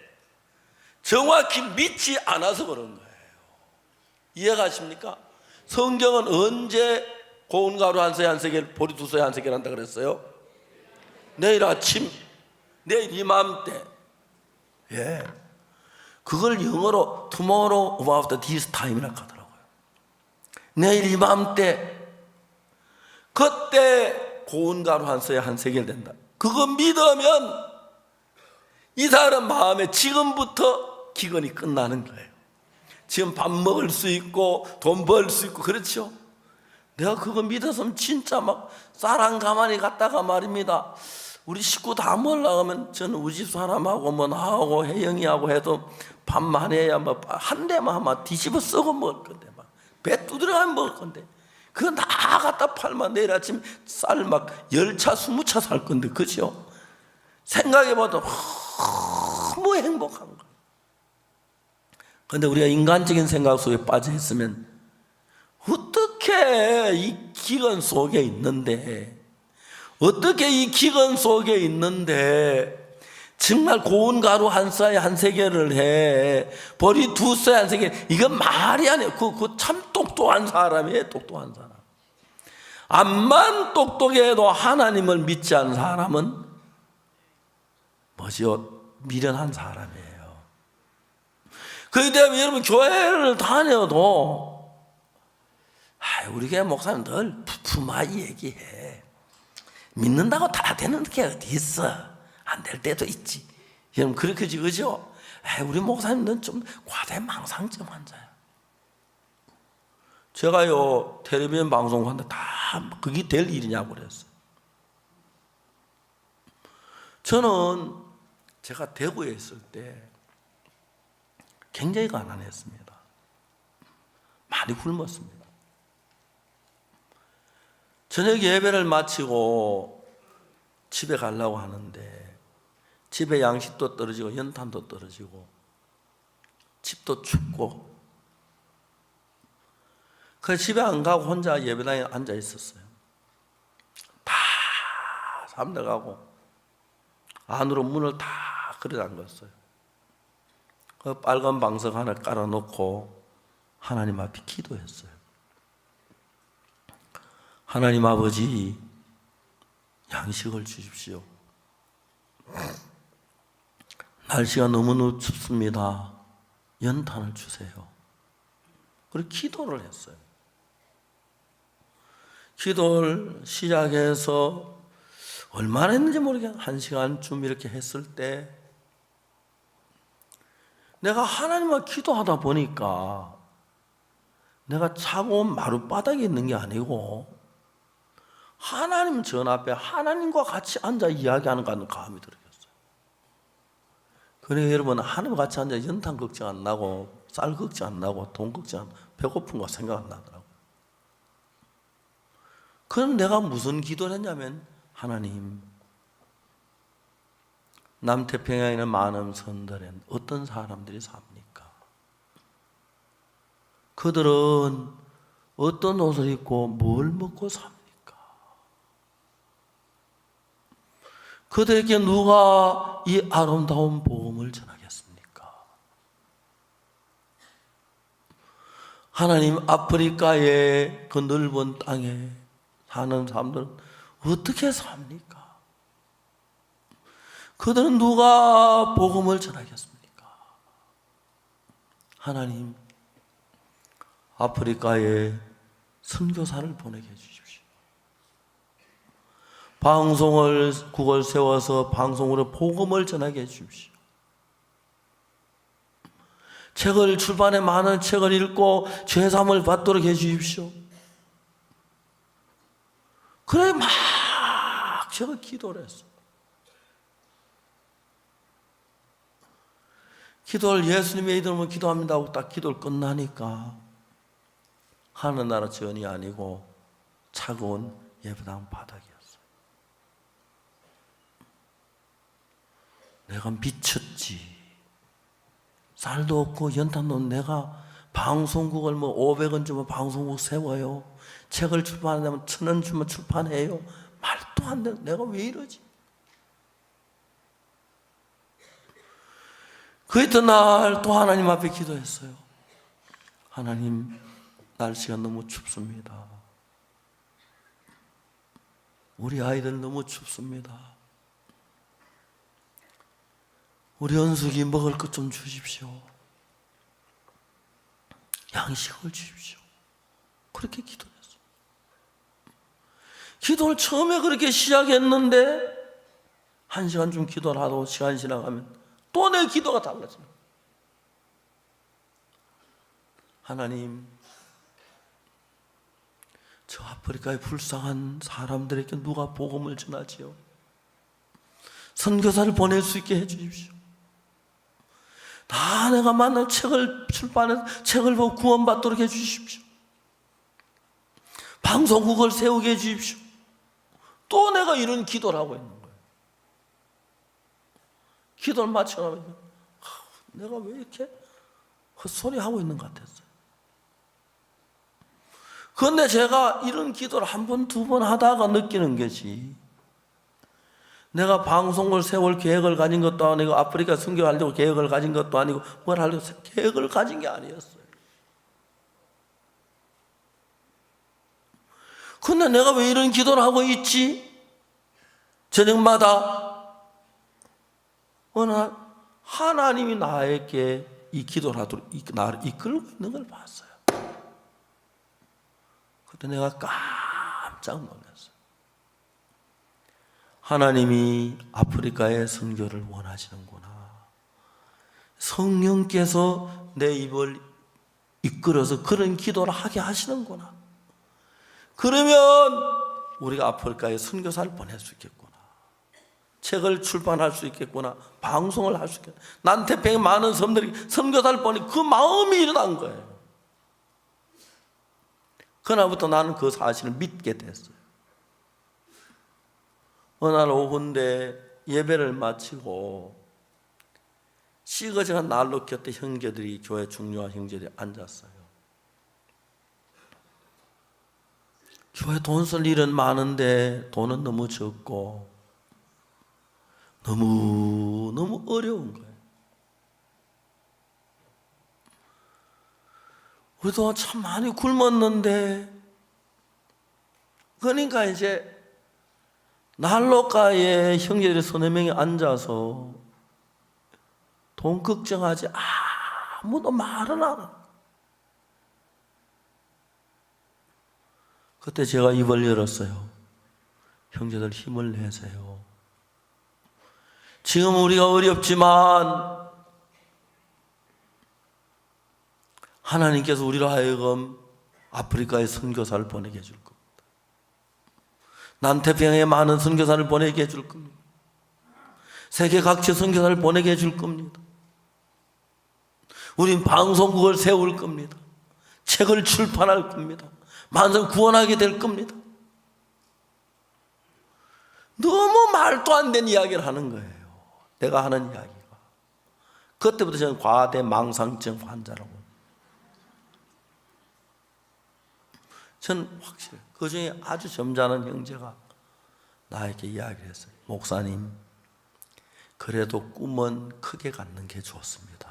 정확히 믿지 않아서 그런 거예요. 이해가십니까? 성경은 언제 고운 가루 한 쇠 한 세겔, 보리 두 쇠 한 세겔 한다 그랬어요? 내일 아침, 내일 이맘때. 예, 그걸 영어로 tomorrow about this time이라고 하더라고요. 내일 이맘때, 그때 고운 가루 한 쇠 한 세겔 된다. 그거 믿으면 이 사람 마음에 지금부터 기근이 끝나는 거예요. 지금 밥 먹을 수 있고 돈 벌 수 있고 그렇죠? 내가 그거 믿었으면 진짜 막 쌀 한 가마니 갖다가 말입니다. 우리 식구 다 먹으려면 저는 우리 집 사람하고 뭐 나하고 혜영이하고 해도 밥만 해야 뭐 한 대만 아마 뒤집어 썩어 먹을 건데 막 배 두드려가면 먹을 건데 그거 다 갖다 팔면 내일 아침 쌀 막 10차 20차 살 건데, 그죠? 생각해봐도 너무 행복한 거예요. 그런데 우리가 인간적인 생각 속에 빠져 있으면 어떻게 이 기근 속에 있는데, 어떻게 이 기근 속에 있는데 정말 고운 가루 한 쌀에 한 세겔을 해, 보리 두 쌀에 한 세겔, 이건 말이 아니에요. 그 참 똑똑한 사람이에요. 똑똑한 사람. 암만 똑똑해도 하나님을 믿지 않은 사람은 뭐죠? 미련한 사람이에요. 그렇기 때문에 여러분 교회를 다녀도 우리 교회 목사님 늘 푸푸마이 얘기해. 믿는다고 다 되는 게 어디 있어? 안 될 때도 있지. 여러분 그렇게 그죠? 우리 목사님은 좀 과대망상증 환자야. 제가요 텔레비전 방송하는데 다 그게 될 일이냐고 그랬어요. 저는 제가 대구에 있을 때 굉장히 가난했습니다. 많이 굶었습니다. 저녁 예배를 마치고 집에 가려고 하는데 집에 양식도 떨어지고 연탄도 떨어지고 집도 춥고, 그래서 집에 안 가고 혼자 예배당에 앉아 있었어요. 다 사람들 가고 안으로 문을 다 걸어 잠갔어요. 그 빨간 방석 하나 깔아놓고 하나님 앞에 기도했어요. 하나님 아버지, 양식을 주십시오. 날씨가 너무너무 춥습니다. 연탄을 주세요. 그리고 기도를 했어요. 기도를 시작해서 얼마나 했는지 모르겠어요. 1시간쯤 이렇게 했을 때 내가 하나님과 기도하다 보니까 내가 차고 마룻바닥에 있는 게 아니고 하나님 전 앞에 하나님과 같이 앉아 이야기하는 감이 들었어요. 그러니까 여러분, 하나님과 같이 앉아 연탄 걱정 안 나고 쌀 걱정 안 나고 돈 걱정 안 나고 배고픈 거 생각 안 나더라고요. 그럼 내가 무슨 기도를 했냐면, 하나님, 남태평양에 있는 많은 성들은 어떤 사람들이 삽니까? 그들은 어떤 옷을 입고 뭘 먹고 삽니까? 그들에게 누가 이 아름다운 복음을 전하겠습니까? 하나님, 아프리카의 그 넓은 땅에 사는 사람들은 어떻게 삽니까? 그들은 누가 복음을 전하겠습니까? 하나님, 아프리카에 선교사를 보내게 해주십시오. 국을 세워서 방송으로 복음을 전하게 해주십시오. 책을 출판해 많은 책을 읽고 죄사함을 받도록 해주십시오. 그래 막 제가 기도를 했어요. 기도를 예수님의 이름으로 기도합니다 하고 딱 기도를 끝나니까 하늘나라 전이 아니고 차가운 예배당 바닥이었어요. 내가 미쳤지. 쌀도 없고 연탄도 없고 내가 방송국을 500원 주면 방송국 세워요. 책을 출판하려면 1000원 주면 출판해요. 말도 안 돼. 내가 왜 이러지? 그 이튿날 또 하나님 앞에 기도했어요. 하나님, 날씨가 너무 춥습니다. 우리 아이들 너무 춥습니다. 우리 은숙이 먹을 것 좀 주십시오. 양식을 주십시오. 그렇게 기도했어요. 기도를 처음에 그렇게 시작했는데 1시간 좀 기도를 하고 시간이 지나가면 또 내 기도가 달라져요. 하나님, 저 아프리카의 불쌍한 사람들에게 누가 복음을 전하지요? 선교사를 보낼 수 있게 해주십시오. 다 내가 만난 책을 출판해서 책을 보고 구원받도록 해주십시오. 방송국을 세우게 해주십시오. 또 내가 이런 기도를 하고 있는 거예요. 기도를 마쳐가면 내가 왜 이렇게 헛소리 하고 있는 것 같았어요. 그런데 제가 이런 기도를 한 번, 두 번 하다가 느끼는 것이, 내가 방송을 세울 계획을 가진 것도 아니고 아프리카 선교하려고 계획을 가진 것도 아니고 뭘 하려고 계획을 가진 게 아니었어요. 근데 내가 왜 이런 기도를 하고 있지? 저녁마다 어느 날 하나님이 나에게 이 기도를 하도록 나를 이끌고 있는 걸 봤어요. 그때 내가 깜짝 놀랐어요. 하나님이 아프리카의 선교를 원하시는구나. 성령께서 내 입을 이끌어서 그런 기도를 하게 하시는구나. 그러면 우리가 아프리카에 선교사를 보낼 수 있겠구나. 책을 출판할 수 있겠구나. 방송을 할 수 있겠구나. 남태평양 많은 섬들이 선교사를 보내, 그 마음이 일어난 거예요. 그날부터 나는 그 사실을 믿게 됐어요. 어느 날 오후인데 예배를 마치고 시거지가 난로 곁에 형제들이, 교회 중요한 형제들이 앉았어요. 교회 돈 쓸 일은 많은데 돈은 너무 적고 너무 어려운 거예요. 우리도 참 많이 굶었는데, 그러니까 이제 난로가에 형제들이 서너 명이 앉아서 돈 걱정하지 아무도 말은 안 하고, 그때 제가 입을 열었어요. 형제들 힘을 내세요. 지금 우리가 어렵지만 하나님께서 우리로 하여금 아프리카에 선교사를 보내게 해줄 겁니다. 남태평양에 많은 선교사를 보내게 해줄 겁니다. 세계 각지 선교사를 보내게 해줄 겁니다. 우린 방송국을 세울 겁니다. 책을 출판할 겁니다. 만성 구원하게 될 겁니다. 너무 말도 안 되는 이야기를 하는 거예요. 내가 하는 이야기가. 그때부터 저는 과대망상증 환자라고. 저는 확실해요. 그 중에 아주 점잖은 형제가 나에게 이야기를 했어요. 목사님, 그래도 꿈은 크게 갖는 게 좋습니다.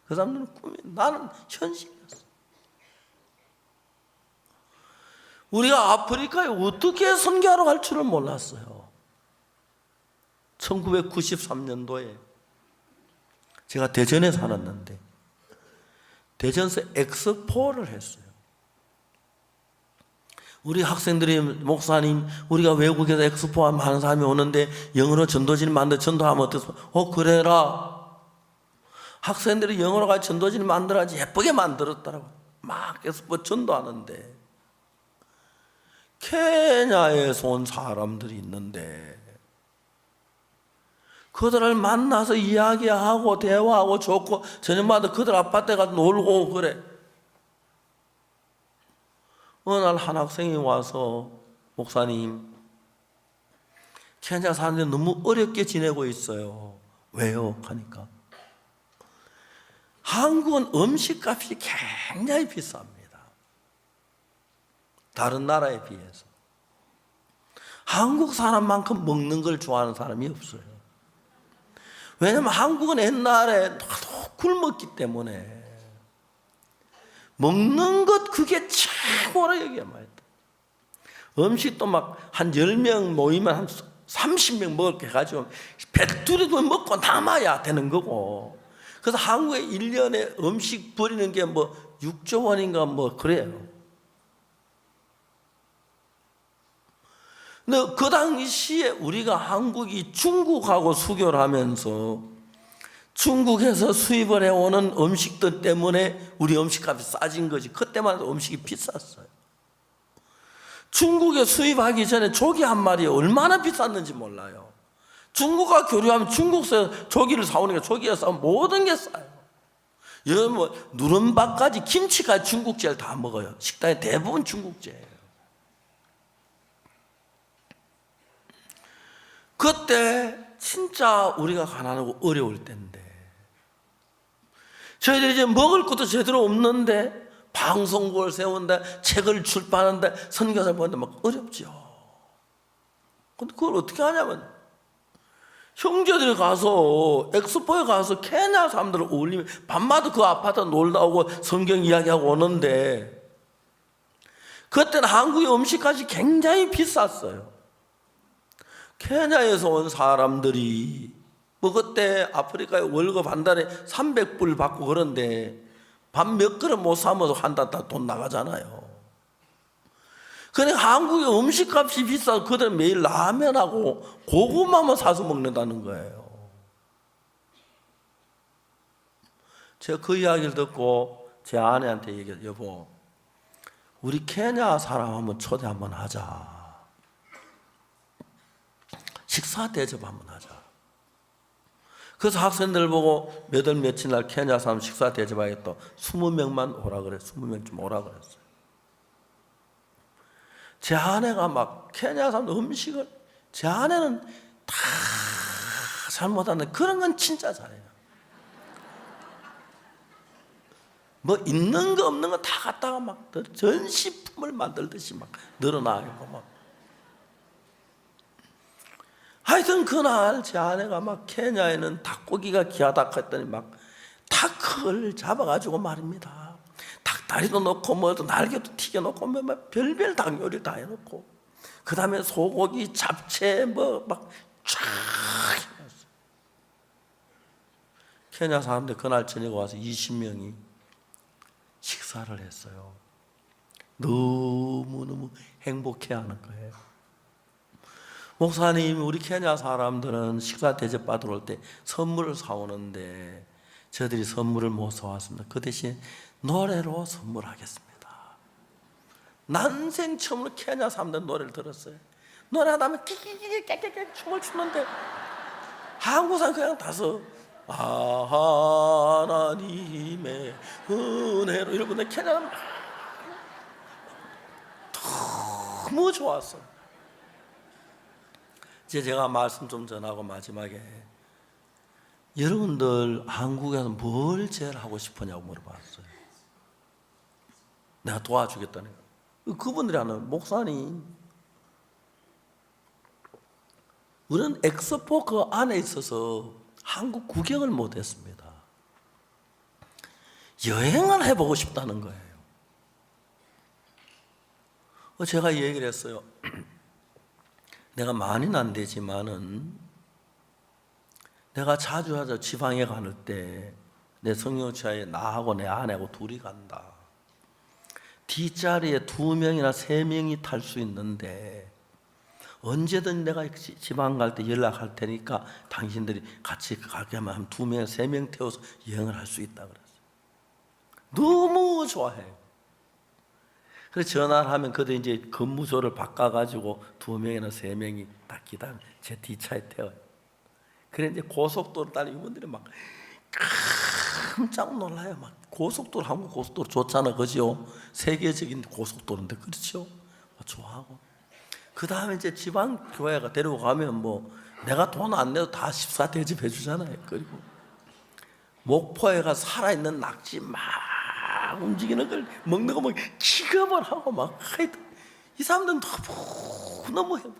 그 사람들은 꿈이, 나는 현실이었어. 우리가 아프리카에 어떻게 선교하러 갈 줄을 몰랐어요. 1993년도에 제가 대전에 살았는데 대전에서 엑스포를 했어요. 우리 학생들이 목사님, 우리가 외국에서 엑스포 많은 사람이 오는데 영어로 전도지를 만들어 전도하면 어떻소? 그래라. 학생들이 영어로 가서 전도지를 만들어야지 예쁘게 만들었더라고. 막 엑스포 전도하는데 케냐에서 온 사람들이 있는데 그들을 만나서 이야기하고 대화하고 좋고 저녁마다 그들 아파트에 가서 놀고 그래. 어느 날 한 학생이 와서 목사님, 케냐 사람들이 너무 어렵게 지내고 있어요. 왜요? 하니까 한국은 음식값이 굉장히 비쌉니다. 다른 나라에 비해서. 한국 사람만큼 먹는 걸 좋아하는 사람이 없어요. 왜냐하면 한국은 옛날에 나도 굶었기 때문에 먹는 것 그게 최고라 여기야 말이야. 음식도 막 한 10명 모이면 한 30명 먹을 게 가지고 배투리도 먹고 남아야 되는 거고. 그래서 한국에 1년에 음식 버리는 게 뭐 6조 원인가 뭐 그래요. 근데 그 당시에 우리가 한국이 중국하고 수교를 하면서 중국에서 수입을 해오는 음식들 때문에 우리 음식값이 싸진 거지. 그때만 해도 음식이 비쌌어요. 중국에 수입하기 전에 조기 한 마리에 얼마나 비쌌는지 몰라요. 중국과 교류하면 중국에서 조기를 사오니까 조기가 싸면 모든 게 싸요. 여러분 뭐 누른밥까지 김치까지 중국제를 다 먹어요. 식당에 대부분 중국제예요. 그때 진짜 우리가 가난하고 어려울 때인데 저희들이 이제 먹을 것도 제대로 없는데 방송국을 세운다, 책을 출판한다, 선교사를 보는데 막 어렵죠. 근데 그걸 어떻게 하냐면 형제들이 가서 엑스포에 가서 케냐 사람들을 어울리면 밤마다 그 아파트 놀다 오고 성경 이야기하고 오는데 그때는 한국의 음식값이 굉장히 비쌌어요. 케냐에서 온 사람들이 뭐 그때 아프리카에 월급 한 달에 300불 받고 그런데 밥 몇 그릇 못 사면서 한 달 다 돈 나가잖아요. 그러니까 한국의 음식값이 비싸서 그들은 매일 라면하고 고구마만 사서 먹는다는 거예요. 제가 그 이야기를 듣고 제 아내한테 얘기해요. 여보, 우리 케냐 사람 한번 초대 한번 하자. 식사 대접 한번 하자. 그래서 학생들 보고 몇 월 며칠 날 케냐 사람 식사 대접하겠다. 20명만 오라 그래. 20명 좀 오라 그랬어요. 제 아내가 막 케냐 사람 음식을 제 아내는 다 잘못하는데 그런 건 진짜 잘해요. 뭐 있는 거 없는 거 다 갖다가 막 전시품을 만들듯이 막 늘어나고 막. 하여튼 그날 제 아내가 막 케냐에는 닭고기가 귀하다 했더니 막 닭을 잡아가지고 말입니다. 닭다리도 넣고 뭐도 날개도 튀겨놓고 뭐 별별 닭 요리를 다 해놓고 그 다음에 소고기, 잡채 뭐 막 쫙 해놨어요. 케냐 사람들 그날 저녁에 와서 20명이 식사를 했어요. 너무너무 행복해하는 거예요. 목사님, 우리 케냐 사람들은 식사 대접 받으러 올 때 선물을 사오는데 저희들이 선물을 못 사왔습니다. 그 대신 노래로 선물하겠습니다. 난생 처음으로 케냐 사람들 노래를 들었어요. 노래하다 보면 깨깨깨깨 춤을 추는데 한국 사람 그냥 다서 하나님의 은혜로 이러는데 케냐는 너무 좋았어. 이제 제가 말씀 좀 전하고 마지막에 여러분들 한국에서 뭘 제일 하고 싶으냐고 물어봤어요. 내가 도와주겠다는 거. 그분들이 하는 목사님, 우리는 엑스포 그 안에 있어서 한국 구경을 못했습니다. 여행을 해보고 싶다는 거예요. 제가 얘기를 했어요. 내가 많이는 안 되지만은 내가 자주 하자 지방에 갈 때 내 성령차에 나하고 내 아내하고 둘이 간다. 뒷자리에 2명이나 3명이 탈 수 있는데 언제든 내가 지방 갈 때 연락할 테니까 당신들이 같이 가게 하면 한 2명, 3명 태워서 여행을 할 수 있다 그랬어요. 너무 좋아해요. 그래서 전화를 하면 그도 이제 근무소를 바꿔가지고 2명이나 3명이 딱 기다리면 제 뒷차에 태워요. 그래 이제 고속도로 따라 이분들이 막 깜짝 놀라요. 막 고속도로, 한국 고속도로 좋잖아, 그죠? 세계적인 고속도로인데 그렇죠? 좋아하고. 그 다음에 이제 지방 교회가 데리고 가면 뭐 내가 돈 안 내도 다 식사 대접해 주잖아요. 그리고 목포에 가서 살아있는 낙지 막 움직이는 걸 먹는 거 막 기겁을 하고 막 하여튼 이 사람들은 너무 해요.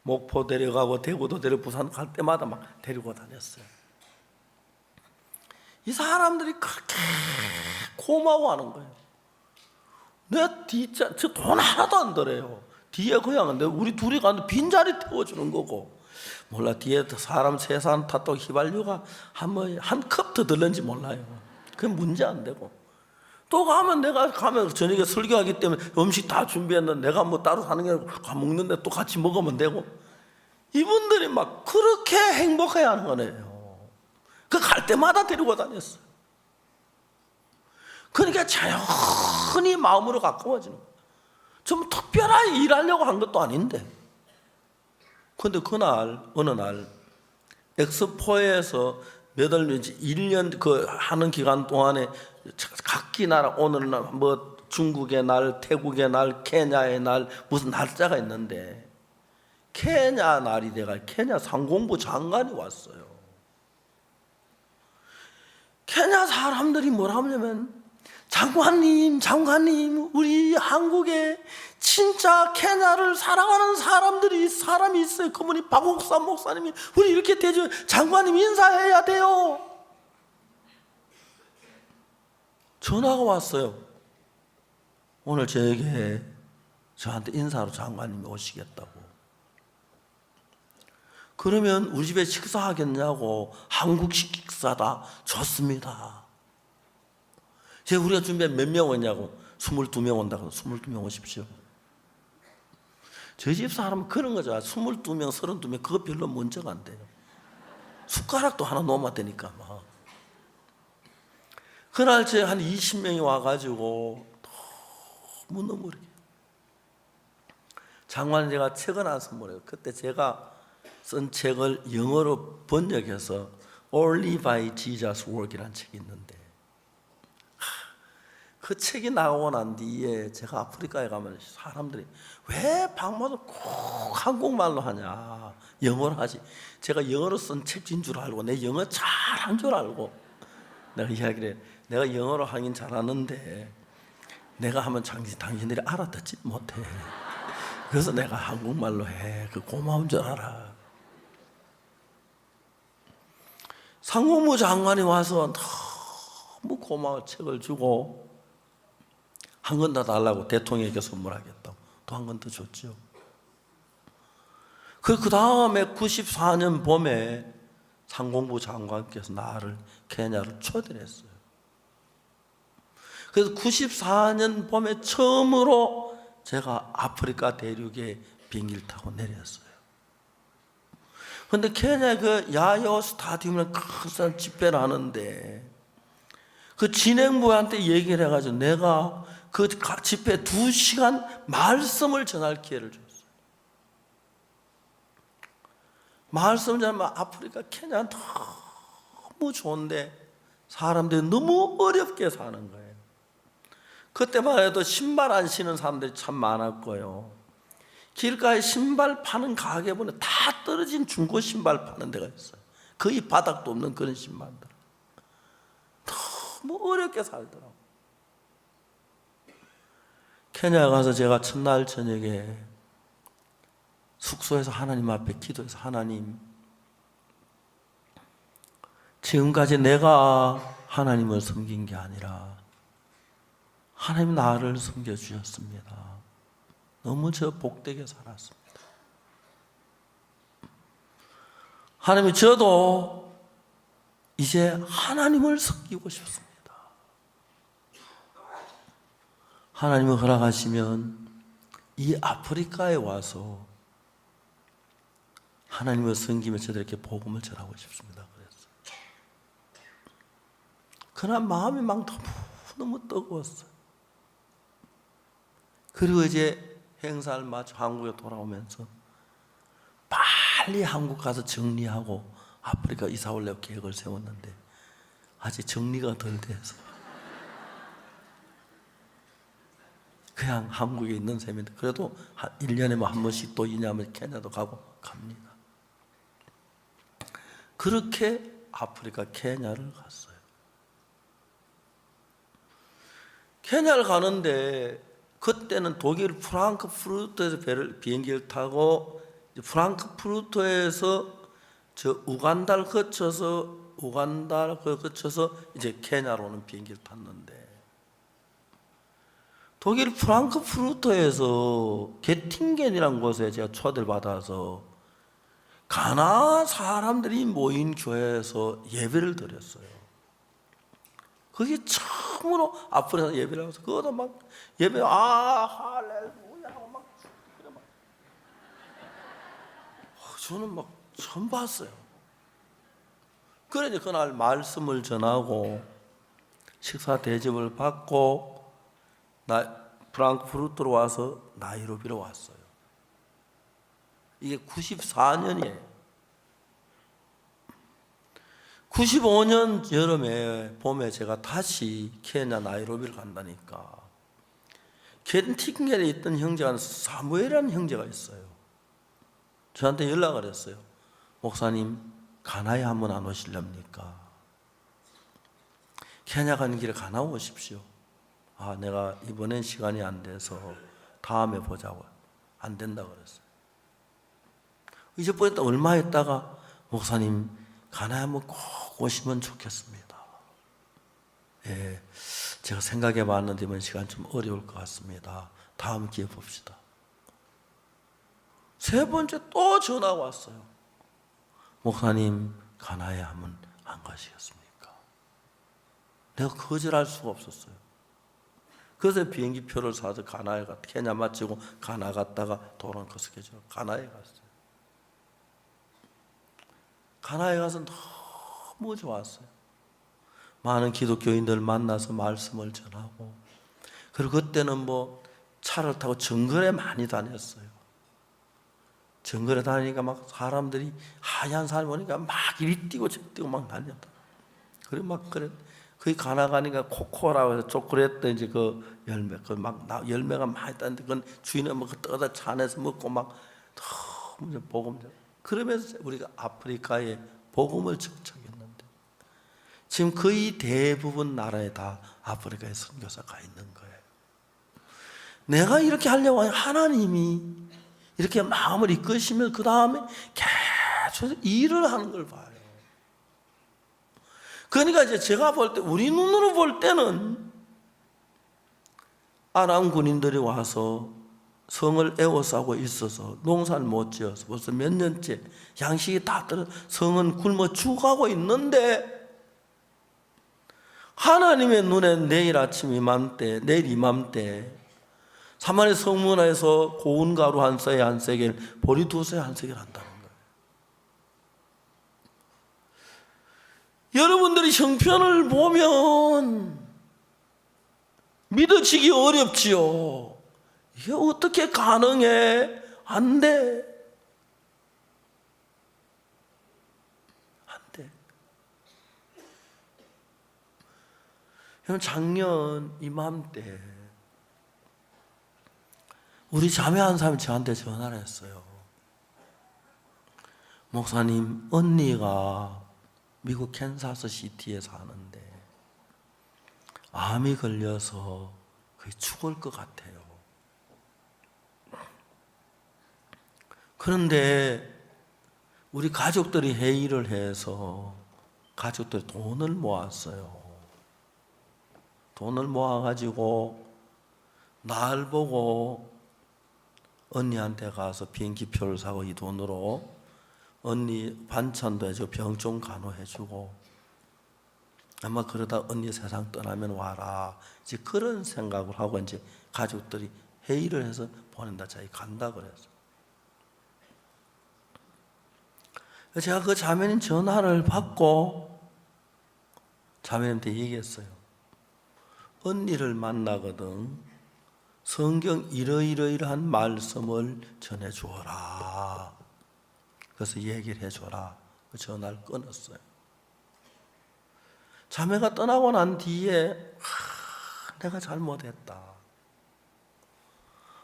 목포 데려가고 대구도 데리고 부산 갈 때마다 막 데리고 다녔어요. 이 사람들이 그렇게 고마워하는 거예요. 내 뒷자, 저 돈 하나도 안 들어요. 뒤에 그냥 우리 둘이 가는데 빈자리 태워주는 거고, 몰라 뒤에 사람 세상 탓도 휘발유가 한 컵 더 들는지 몰라요. 그게 문제 안 되고, 또 가면 내가 가면 저녁에 설교하기 때문에 음식 다 준비했는데 내가 뭐 따로 사는 게 아니고 먹는데 또 같이 먹으면 되고, 이분들이 막 그렇게 행복해야 하는 거네요. 그 갈 때마다 데리고 다녔어요. 그러니까 자연히 마음으로 가까워지는 거예요. 좀 특별하게 일하려고 한 것도 아닌데. 그런데 그날 어느 날 엑스포에서 몇 월 1년 그 하는 기간 동안에 각기 나라, 오늘 날 뭐 중국의 날, 태국의 날, 케냐의 날 무슨 날짜가 있는데 케냐 날이 돼가 케냐 상공부 장관이 왔어요. 케냐 사람들이 뭐라 하냐면 장관님, 우리 한국에 진짜 케냐를 사랑하는 사람이 있어요. 그분이 박옥산 목사님이 우리 이렇게 대접, 장관님 인사해야 돼요. 전화가 왔어요. 오늘 저한테 인사로 장관님이 오시겠다고. 그러면 우리 집에 식사하겠냐고. 한국식 식사다. 좋습니다. 제가 우리가 준비한 몇 명 오냐고. 22명 온다고. 22명 오십시오. 저희 집 사람은 그런 거죠. 22명, 32명 그거 별로 문제가 안 돼요. 숟가락도 하나 놓으면 되니까 막. 그날 제가 한 20명이 와가지고 너무 이렇게 장관이 제가 책을 하나 선물해요. 그때 제가 쓴 책을 영어로 번역해서 Only by Jesus Work이라는 책이 있는데, 그 책이 나오고 난 뒤에 제가 아프리카에 가면 사람들이 왜 박마도 꼭 한국말로 하냐, 영어로 하지. 제가 영어로 쓴 책인 줄 알고, 내 영어 잘한 줄 알고 내가 이야기를 해. 내가 영어로 하긴 잘하는데 내가 하면 당신들이 알아듣지 못해. 그래서 내가 한국말로 해. 그 고마운 줄 알아. 상공부 장관이 와서 너무 고마운 책을 주고 한 권 더 달라고, 대통령에게 선물하겠다고 또 한 권 더 줬죠. 그 다음에 94년 봄에 상공부 장관께서 나를 케냐를 초대를 했어요. 그래서 94년 봄에 처음으로 제가 아프리카 대륙에 비행기를 타고 내렸어요. 그런데 케냐 그 야요 스타디움에 큰 집회를 하는데 그 진행부한테 얘기를 해가지고 내가 그 집회 2시간 말씀을 전할 기회를 줬어요. 말씀 전하면 아프리카 케냐 너무 좋은데 사람들이 너무 어렵게 사는 거예요. 그때만 해도 신발 안 신는 사람들이 참 많았고요. 길가에 신발 파는 가게 보면 다 떨어진 중고 신발 파는 데가 있어요. 거의 바닥도 없는 그런 신발들. 너무 어렵게 살더라고요. 케냐 가서 제가 첫날 저녁에 숙소에서 하나님 앞에 기도해서, 하나님, 지금까지 내가 하나님을 섬긴 게 아니라 하나님 나를 섬겨주셨습니다. 너무 저 복되게 살았습니다. 하나님, 저도 이제 하나님을 섬기고 싶습니다. 하나님을 허락하시면 이 아프리카에 와서 하나님을 섬기며 저들에게 복음을 전하고 싶습니다. 그랬어요. 그날 마음이 막 너무 뜨거웠어요. 그리고 이제 행사를 마쳐 한국에 돌아오면서 빨리 한국 가서 정리하고 아프리카 이사 오려고 계획을 세웠는데 아직 정리가 덜 돼서 그냥 한국에 있는 셈인데, 그래도 1년에 뭐 한 번씩 또 이냐면 케냐도 가고 갑니다. 그렇게 아프리카 케냐를 갔어요. 케냐를 가는데 그때는 독일 프랑크푸르트에서 비행기를 타고 프랑크푸르트에서 저 우간다를 거쳐서 이제 케냐로 오는 비행기를 탔는데, 독일 프랑크푸르트에서 게팅겐이라는 곳에 제가 초대를 받아서 가나 사람들이 모인 교회에서 예배를 드렸어요. 그게 처음으로 아프리카에서 예배를 하면서 그것도 막 예배 할렐루야 하고 막 저는 막 처음 봤어요. 그래 이제 그날 말씀을 전하고 식사 대접을 받고 프랑크푸르트로 와서 나이로비로 왔어요. 이게 94년이에요. 95년 여름에 봄에 제가 다시 케냐 나이로비를 간다니까 게팅겐에 있던 형제가 사무엘이라는 형제가 있어요. 저한테 연락을 했어요. 목사님, 가나에 한번 안 오시렵니까? 케냐 가는 길에 가나 오십시오. 내가 이번엔 시간이 안 돼서 다음에 보자고. 안 된다 그랬어요. 이제 보니까 얼마 있다가 목사님, 가나에 한번 꼭 오시면 좋겠습니다. 예, 제가 생각해 봤는데 이번 시간 좀 어려울 것 같습니다. 다음 기회 봅시다. 세 번째 또 전화가 왔어요. 목사님, 가나에 한번 안 가시겠습니까? 내가 거절할 수가 없었어요. 그래서 비행기 표를 사서 가나에 케냐 마치고 가나 갔다가 도론 스케줄 가나에 갔어요. 가나에 가서 너무 좋았어요. 많은 기독교인들 만나서 말씀을 전하고, 그리고 그때는 뭐 차를 타고 정글에 많이 다녔어요. 정글에 다니니까 막 사람들이 하얀 사람이 오니까 막 이리 뛰고 저리 뛰고 막 다녔다. 그래 막 그래. 거기 가나 가니까 코코라고 해서 초콜릿 이제 그 열매, 열매가 많이 있다는데 그건 주인은 뭐 떠다 잔에서 먹고 막 너무 복음. 그러면서 우리가 아프리카에 복음을 정착했는데 지금 거의 대부분 나라에 다 아프리카에 선교사가 가 있는 거예요. 내가 이렇게 하려고 하나님이 이렇게 마음을 이끄시면 그 다음에 계속 일을 하는 걸 봐요. 그러니까 이제 제가 볼 때, 우리 눈으로 볼 때는 아람 군인들이 와서 성을 에워싸고 있어서 농사를 못 지어서 벌써 몇 년째 양식이 다 떨어 성은 굶어 죽어가고 있는데, 하나님의 눈에 내일 아침 이맘때, 내일 이맘때 사마리 성문에서 고운 가루 한 쇠에 한 세겔, 보리 두 쇠에 한 세겔 한다는 거예요. 여러분들이 형편을 보면 믿어지기 어렵지요. 이게 어떻게 가능해? 안 돼. 안 돼. 작년 이맘때 우리 자매 한 사람이 저한테 전화를 했어요. 목사님, 언니가 미국 캔사스 시티에 사는데 암이 걸려서 거의 죽을 것 같아요. 그런데 우리 가족들이 회의를 해서 가족들이 돈을 모았어요. 돈을 모아가지고 날 보고 언니한테 가서 비행기표를 사고 이 돈으로 언니 반찬도 해주고 병 좀 간호해주고 아마 그러다 언니 세상 떠나면 와라. 이제 그런 생각을 하고 이제 가족들이 회의를 해서 보낸다. 자기 간다 그랬어. 제가 그 자매님 전화를 받고 자매님한테 얘기했어요. 언니를 만나거든 성경 이러이러이러한 말씀을 전해주어라. 그래서 얘기를 해줘라. 전화를 끊었어요. 자매가 떠나고 난 뒤에 내가 잘못했다.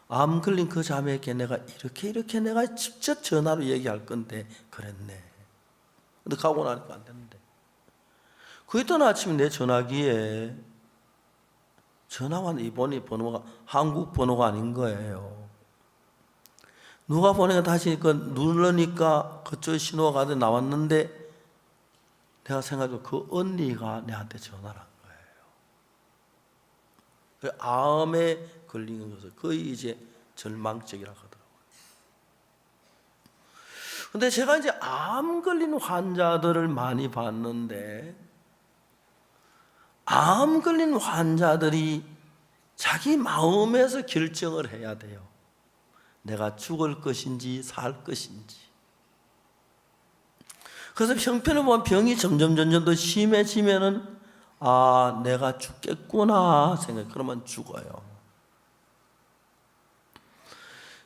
암 걸린 그 자매에게 내가 이렇게 내가 직접 전화로 얘기할 건데 그랬네. 근데 가고 나니까 안 됐는데. 그 이튿 아침에 내 전화기에 전화가 이번에 번호가 한국 번호가 아닌 거예요. 누가 보내가 다시 누르니까 그쪽 신호가 가서 나왔는데 내가 생각해도 그 언니가 내한테 전화를 한 거예요. 암에 걸린 것을 거의 이제 절망적이라고 하더라고요. 근데 제가 이제 암 걸린 환자들을 많이 봤는데 암 걸린 환자들이 자기 마음에서 결정을 해야 돼요. 내가 죽을 것인지 살 것인지. 그래서 형편을 보면 병이 점점 더 심해지면은 내가 죽겠구나 생각. 그러면 죽어요.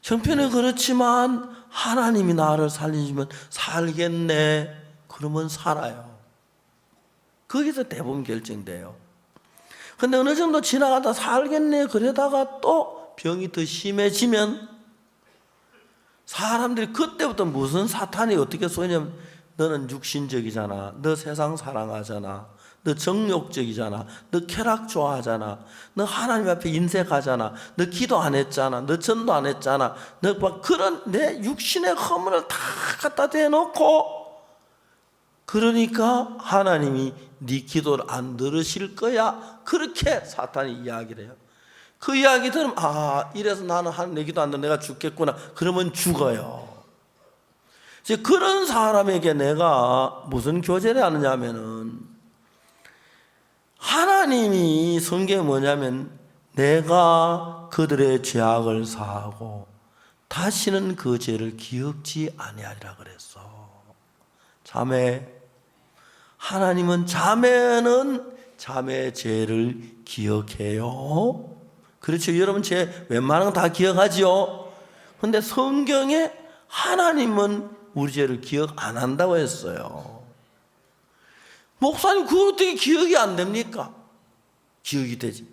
형편은 그렇지만 하나님이 나를 살리시면 살겠네. 그러면 살아요. 거기서 대부분 결정돼요. 근데 어느 정도 지나가다 살겠네 그러다가 또 병이 더 심해지면 사람들이 그때부터 무슨 사탄이 어떻게 쏘냐면 너는 육신적이잖아. 너 세상 사랑하잖아. 너 정욕적이잖아. 너 쾌락 좋아하잖아. 너 하나님 앞에 인색하잖아. 너 기도 안 했잖아. 너 전도 안 했잖아. 너 막 그런 내 육신의 허물을 다 갖다 대놓고 그러니까 하나님이 네 기도를 안 들으실 거야. 그렇게 사탄이 이야기를 해요. 그 이야기 들으면 이래서 나는 하나님 내 기도 안 들으면 내가 죽겠구나. 그러면 죽어요. 이제 그런 사람에게 내가 무슨 교제를 하느냐 하면은 하나님이 성경에 뭐냐면 내가 그들의 죄악을 사하고 다시는 그 죄를 기억지 아니하리라 그랬어. 자매, 하나님은 자매는 자매의 죄를 기억해요. 그렇죠. 여러분 죄 웬만한 거 다 기억하지요. 그런데 성경에 하나님은 우리 죄를 기억 안 한다고 했어요. 목사님 그걸 어떻게 기억이 안 됩니까? 기억이 되지.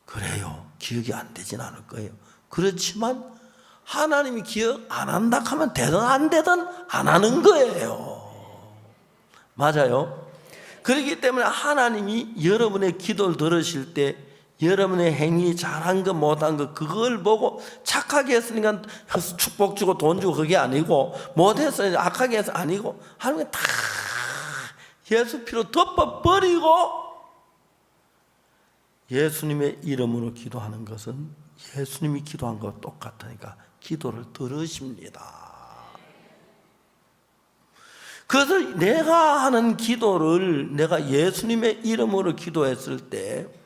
그래요. 기억이 안 되진 않을 거예요. 그렇지만 하나님이 기억 안 한다 하면 되든 안 되든 안 하는 거예요. 맞아요. 그렇기 때문에 하나님이 여러분의 기도를 들으실 때 여러분의 행위 잘한 거 못한 거 그걸 보고 착하게 했으니까 축복 주고 돈 주고 그게 아니고 못했으니까 악하게 해서 아니고 하나님이 다 예수 피로 덮어버리고 예수님의 이름으로 기도하는 것은 예수님이 기도한 것과 똑같으니까 기도를 들으십니다. 그래서 내가 하는 기도를 내가 예수님의 이름으로 기도했을 때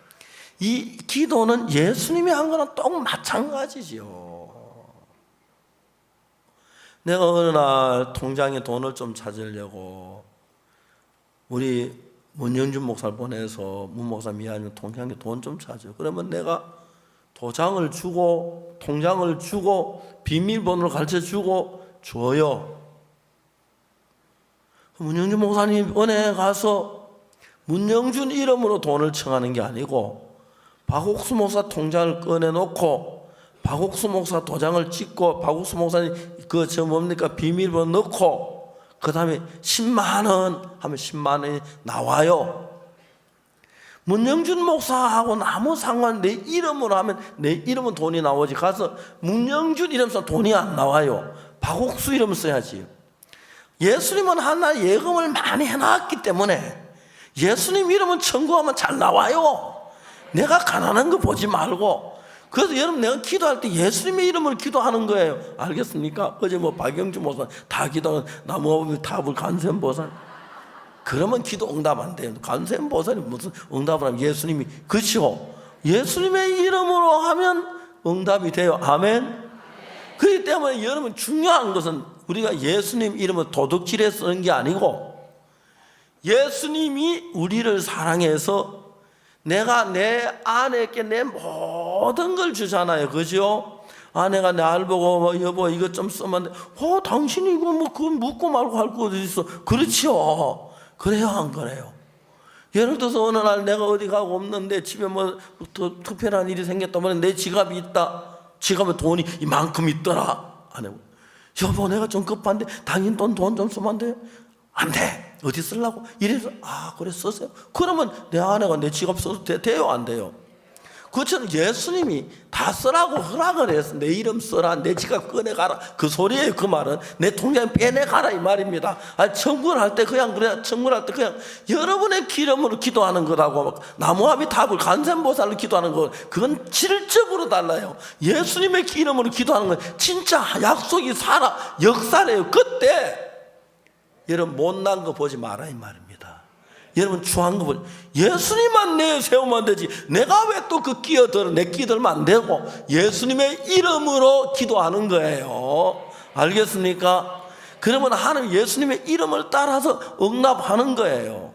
이 기도는 예수님이 한 거랑 똑 마찬가지죠. 내가 어느 날 통장에 돈을 좀 찾으려고 우리 문영준 목사를 보내서 문 목사 미안하면 통장에 돈 좀 찾아. 그러면 내가 도장을 주고 통장을 주고 비밀번호를 가르쳐 주고 줘요. 문영준 목사님 은행에 가서 문영준 이름으로 돈을 청하는 게 아니고 박옥수 목사 통장을 꺼내놓고 박옥수 목사 도장을 찍고 박옥수 목사님 뭡니까 비밀번호 넣고 그 다음에 10만 원 하면 10만 원이 나와요. 문영준 목사하고 아무 상관, 내 이름으로 하면 내 이름은 돈이 나오지. 가서 문영준 이름 써 돈이 안 나와요. 박옥수 이름 써야지. 예수님은 하나 예금을 많이 해놨기 때문에 예수님 이름은 청구하면 잘 나와요. 내가 가난한 거 보지 말고. 그래서 여러분 내가 기도할 때 예수님의 이름으로 기도하는 거예요. 알겠습니까? 어제 박영주 목사 다 기도하는 나무아버지 답을 간센보살. 그러면 기도 응답 안 돼요. 간센보살이 무슨 응답을 하면 예수님이, 그렇죠? 예수님의 이름으로 하면 응답이 돼요. 아멘. 그렇기 때문에 여러분 중요한 것은 우리가 예수님 이름을 도둑질해 쓰는 게 아니고 예수님이 우리를 사랑해서 내가 내 아내에게 내 모든 걸 주잖아요. 그죠? 아내가 나를 보고 여보 이것 좀 쓰면 돼. 당신이 이거 그거 묻고 말고 할 거 어디 있어. 그렇죠. 그래요 안 그래요? 예를 들어서 어느 날 내가 어디 가고 없는데 집에 특별한 일이 생겼다면 내 지갑이 있다. 지갑에 돈이 이만큼 있더라. 아내 여보 내가 좀 급한데 당신 돈 좀 쓰면 안 돼요? 안 돼. 어디 쓰려고? 이래서 그래 쓰세요. 그러면 내 아내가 내 지갑 써도 돼요 안 돼요? 그처럼 예수님이 다 쓰라고 허락을 해서 내 이름 써라, 내 지갑 꺼내가라, 그 소리예요. 그 말은 내 통장 빼내가라 이 말입니다. 청구를 할 때 그냥 그래, 청구를 할 때 그냥 여러분의 기름으로 기도하는 거라고. 나무아비 탑을 간센보살로 기도하는 거 그건 질적으로 달라요. 예수님의 기름으로 기도하는 건 진짜 약속이 살아 역사래요. 그때 여러분 못난 거 보지 마라 이 말입니다. 여러분 추한 거 보지. 예수님만 내세우면 되지. 내가 왜 또 그 끼어들어? 내 끼들면 안 되고 예수님의 이름으로 기도하는 거예요. 알겠습니까? 그러면 하나님 예수님의 이름을 따라서 응답하는 거예요.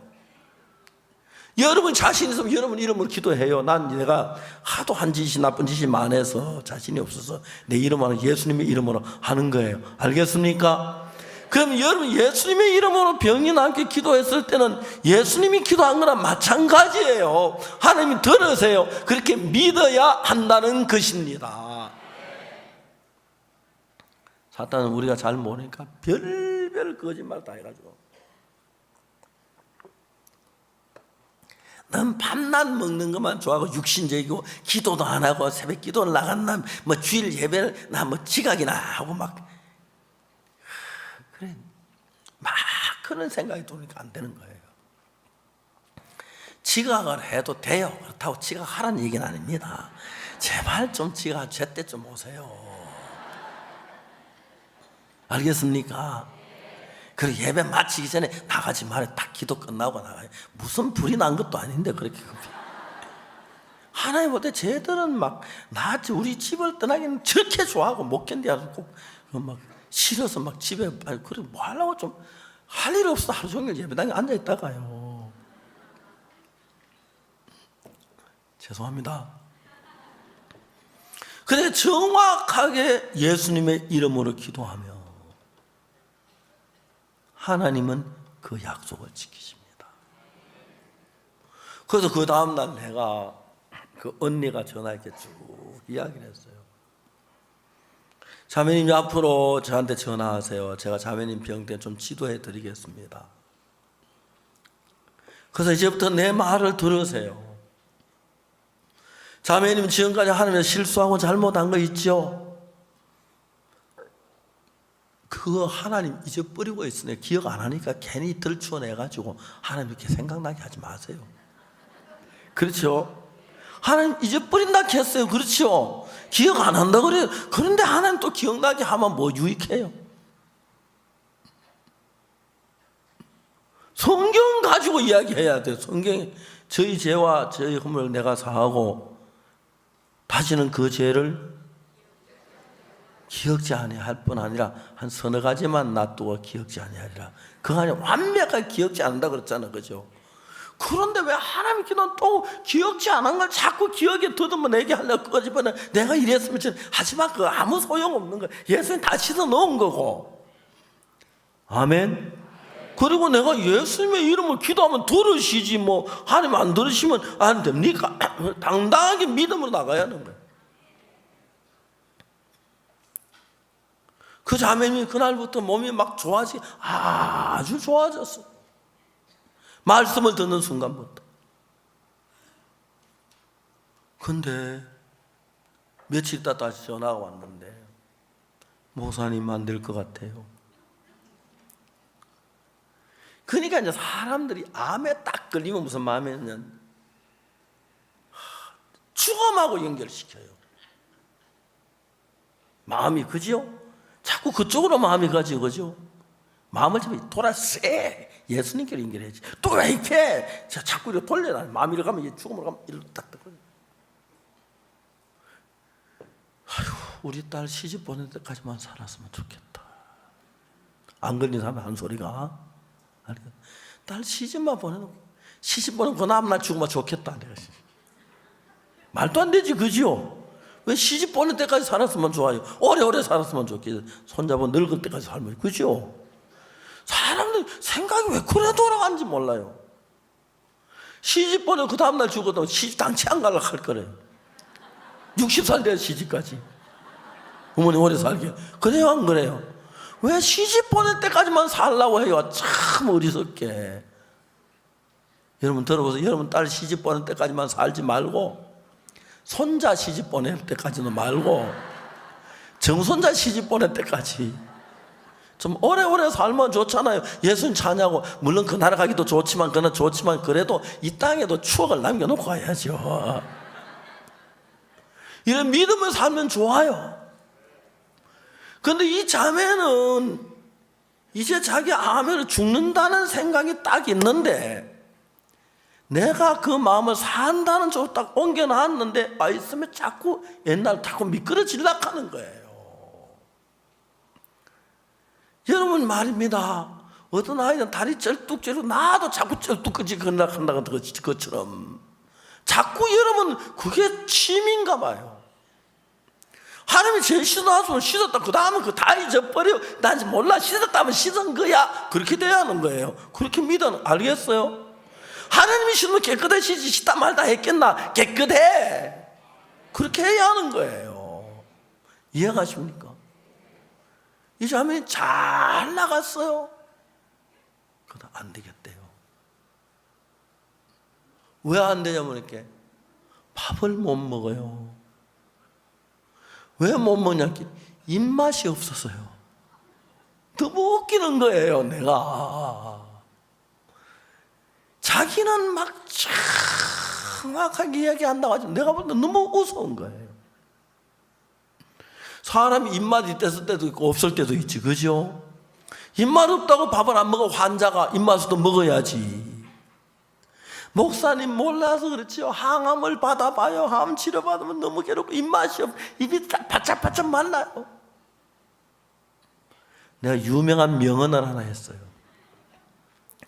여러분 자신 있으면 여러분 이름으로 기도해요. 내가 하도 한 짓이 나쁜 짓이 많아서 자신이 없어서 내 이름으로 예수님의 이름으로 하는 거예요. 알겠습니까? 그럼 여러분 예수님의 이름으로 병이 나게 기도했을 때는 예수님이 기도한 거랑 마찬가지예요. 하나님이 들으세요. 그렇게 믿어야 한다는 것입니다. 사탄은 우리가 잘 모르니까 별별 거짓말 다 해가지고 넌 밤낮 먹는 것만 좋아하고 육신적이고 기도도 안 하고 새벽 기도를 나갔나 주일 예배를 지각이나 하고 그래 그런 생각이 드니까 안 되는 거예요. 지각을 해도 돼요. 그렇다고 지각하라는 얘기는 아닙니다. 제발 좀 지각 제때 좀 오세요. 알겠습니까? 그리고 예배 마치기 전에 나가지 말아요. 딱 기도 끝나고 나가요. 무슨 불이 난 것도 아닌데 그렇게 하나님 볼 때 쟤들은 우리 집을 떠나기는 저렇게 좋아하고 못 견디어서 꼭 싫어서 집에 그래 뭐 하려고 좀 할 일 없어 하루 종일 예배당에 앉아 있다가요. 죄송합니다. 근데 정확하게 예수님의 이름으로 기도하며 하나님은 그 약속을 지키십니다. 그래서 그 다음날 내가 그 언니가 전화했게 쭉 이야기를 했어요. 자매님 앞으로 저한테 전화하세요. 제가 자매님 병 때 좀 지도해 드리겠습니다. 그래서 이제부터 내 말을 들으세요. 자매님 지금까지 하나님의 실수하고 잘못한 거 있죠? 그거 하나님 잊어버리고 있으니 기억 안 하니까 괜히 들추어내가지고 하나님 이렇게 생각나게 하지 마세요. 그렇죠? 하나님 잊어버린다 했어요. 그렇죠? 기억 안 한다 그래요. 그런데 하나님 또 기억나게 하면 뭐 유익해요? 성경 가지고 이야기해야 돼요. 성경에 저희 죄와 저희 허물을 내가 사하고 다시는 그 죄를 기억지 아니할 뿐 아니라 한 서너 가지만 놔두고 기억지 아니하리라. 그 안에 완벽하게 기억지 않는다 그랬잖아. 그죠? 그런데 왜 하나님 기도는 또 기억지 않은 걸 자꾸 기억에 더듬어 내게 하려고 꺼집어내. 내가 이랬으면 하지만 그거 아무 소용없는 거야. 예수님 다 씻어 넣은 거고. 아멘. 그리고 내가 예수님의 이름을 기도하면 들으시지 하나님 안 들으시면 안 됩니까? 당당하게 믿음으로 나가야 하는 거예요. 그 자매님이 그날부터 몸이 막 아주 좋아졌어. 말씀을 듣는 순간부터. 근데 며칠 있다 다시 전화가 왔는데, 목사님 안 될 것 같아요. 그러니까 이제 사람들이 암에 딱 걸리면 무슨 마음이냐면 죽음하고 연결시켜요. 마음이, 그죠? 자꾸 그쪽으로 마음이 가지, 그죠? 마음을 좀 돌아세. 예수님께 연결해야지. 또 왜 이렇게 자꾸 이렇게 돌려놔. 마음이 이렇게 가면, 죽음으로 가면 이렇게 딱 걸려. 아휴, 우리 딸 시집 보낼 때까지만 살았으면 좋겠다. 안 걸린 사람이 한 소리가. 딸 시집만 보내놓고, 시집 보내고 그 다음날 죽으면 좋겠다. 내가. 말도 안 되지, 그죠? 왜 시집 보낼 때까지 살았으면 좋아요? 오래오래 살았으면 좋겠어요. 손잡아 늙을 때까지 살면, 그죠? 사람들 생각이 왜 그래 돌아가는지 몰라요. 시집 보내고 그 다음날 죽어도 시집 당치 안 가려고 할 거래요. 60살 돼야 시집까지. 어머니 오래 살게. 그래요, 안 그래요? 왜 시집 보낼 때까지만 살라고 해요? 참 어리석게. 여러분 들어보세요. 여러분 딸 시집 보낼 때까지만 살지 말고, 손자 시집 보낼 때까지는 말고, 정손자 시집 보낼 때까지 좀 오래오래 살면 좋잖아요. 예수님 자냐고. 물론 그 나라 가기도 좋지만, 그래도 이 땅에도 추억을 남겨놓고 가야죠. 이런 믿음을 살면 좋아요. 그런데 이 자매는 이제 자기 암으로 죽는다는 생각이 딱 있는데, 내가 그 마음을 산다는 쪽으로 딱 옮겨놨는데, 있으면 자꾸 옛날 자꾸 미끄러지려고 하는 거예요. 여러분 말입니다. 어떤 아이는 다리 쩔뚝쩔뚝, 나도 자꾸 쩔뚝거지 건너간다는 것처럼 자꾸 여러분 그게 취미인가 봐요. 하나님이 제일 씻어놨으면 씻었다. 그 다음은 그 다 잊어버려. 난 몰라. 씻었다면 씻은 거야. 그렇게 돼야 하는 거예요. 그렇게 믿어. 알겠어요? 하나님이 씻으면 깨끗해지지. 씻다 말다 했겠나? 깨끗해. 그렇게 해야 하는 거예요. 이해가십니까? 이 자매는 잘 나갔어요. 그러다 안 되겠대요. 왜 안 되냐면 이렇게 밥을 못 먹어요. 왜 못 먹냐? 입맛이 없어서요. 너무 웃기는 거예요, 내가. 자기는 막 정확하게 이야기한다고 하지만 내가 볼 때 너무 우스운 거예요. 사람이 입맛이 있을 때도 있고 없을 때도 있지, 그죠? 입맛 없다고 밥을 안 먹어. 환자가 입맛도 먹어야지. 목사님 몰라서 그렇지요. 항암을 받아봐요. 항암 치료받으면 너무 괴롭고 입맛이 없, 입이 바짝바짝 말라요. 내가 유명한 명언을 하나 했어요.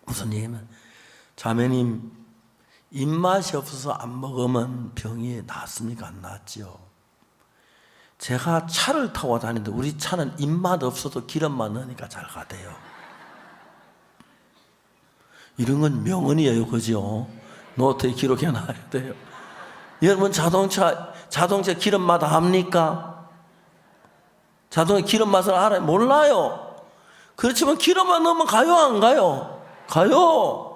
무슨 얘기냐면, 자매님 입맛이 없어서 안 먹으면 병이 낫습니까? 안 낫지요. 제가 차를 타고 다니는데 우리 차는 입맛 없어도 기름만 넣으니까 잘 가대요. 이런 건 명언이에요, 그죠? 노트에 기록해 놔야 돼요. 여러분 자동차 기름 맛 압니까? 자동차 기름 맛을 알아요? 몰라요. 그렇지만 기름만 넣으면 가요, 안 가요? 가요.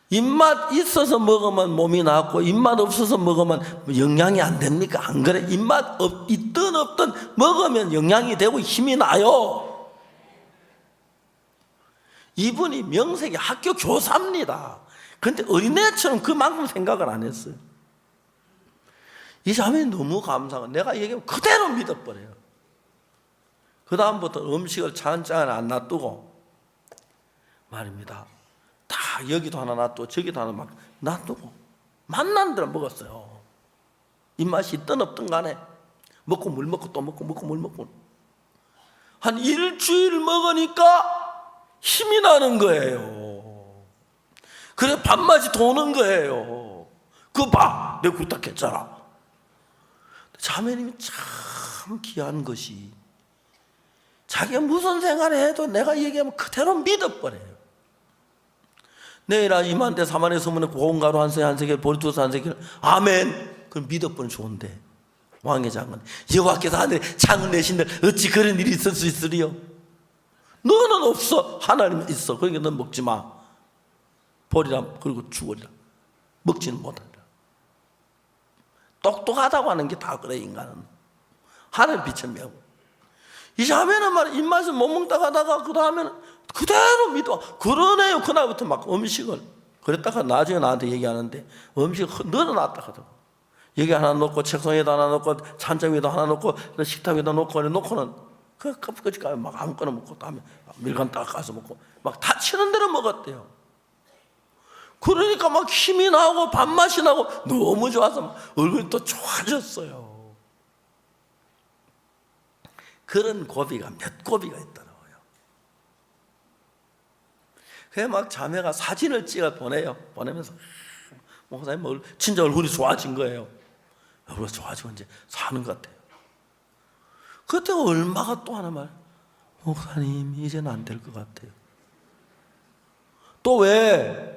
입맛 있어서 먹으면 몸이 낫고 입맛 없어서 먹으면 영양이 안 됩니까? 안 그래? 입맛 있든 없든 먹으면 영양이 되고 힘이 나요. 이분이 명색이 학교 교사입니다. 그런데 어린애처럼 그만큼 생각을 안 했어요. 이 자매는 너무 감사하고 내가 얘기하면 그대로 믿어버려요. 그 다음부터 음식을 찬장에 안 놔두고 말입니다. 다 여기도 하나 놔두고 저기도 하나 막 놔두고 만난 대로 먹었어요. 입맛이 있든 없든 간에 먹고 물 먹고 또 먹고 물 먹고 한 일주일 먹으니까 힘이 나는 거예요. 그래 밥맛이 도는 거예요. 그거 봐, 내가 그렇다 했잖아. 자매님이 참 귀한 것이 자기가 무슨 생활을 해도 내가 얘기하면 그대로 믿어버려요. 내일 이만대 사만의 소문에 고운가루 한 세개 보리투스 한 세개 아멘. 그럼 믿어버리면 좋은데 왕의 장관, 여호와께서 하늘에 창을 내신들 어찌 그런 일이 있을 수 있으리요? 너는 없어. 하나님은 있어. 그러니까 넌 먹지 마. 버리라. 그리고 죽으리라. 먹지는 못하리라. 똑똑하다고 하는 게 다 그래. 인간은 하늘 빛을 메고. 이 자매는 말이야, 입맛을 못 먹다 가다가 그 다음에는 그대로 믿어. 그러네요. 그날부터 막 음식을 그랬다가 나중에 나한테 얘기하는데 음식을 늘어났다 하더라고. 여기 하나 놓고 책상 위에다 하나 놓고 찬장 위에다 하나 놓고 식탁 위에다 놓고는 그 껍질까지 막 아무거나 먹고 다음에 밀간 딱 가서 먹고 막 다치는 대로 먹었대요. 그러니까 막 힘이 나고 밥맛이 나고 너무 좋아서 막 얼굴이 또 좋아졌어요. 그런 고비가 몇 고비가 있더라고요. 그래 막 자매가 사진을 찍어 보내면서 목사님 진짜 얼굴이 좋아진 거예요. 얼굴이 좋아지고 이제 사는 것 같아요. 그때 얼마가 또 하나 말, 목사님 이제는 안 될 것 같아요. 또 왜?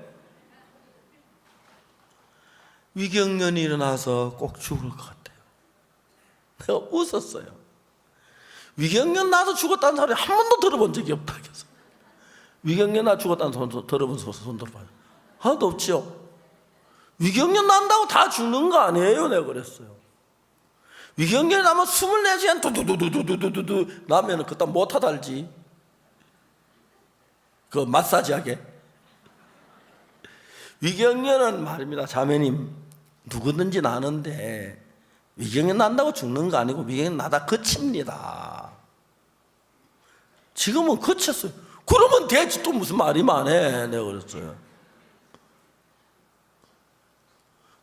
위경련이 일어나서 꼭 죽을 것 같아요. 내가 웃었어요. 위경련 나서 죽었다는 사람이 한 번도 들어본 적이 없다. 그래서 위경련 나 죽었다는 손 들어본 손 들어봐요. 하나도 없지요. 위경련 난다고 다 죽는 거 아니에요. 내가 그랬어요. 위경련이 나면 24시간 두두두두두두두 나면 그따 못하다 알지. 그 마사지하게. 위경련은 말입니다. 자매님 누구든지 나는데 위경련 난다고 죽는 거 아니고 위경련 나다 그칩니다. 지금은 그쳤어요. 그러면 되지 또 무슨 말이 많해. 내가 그랬어요.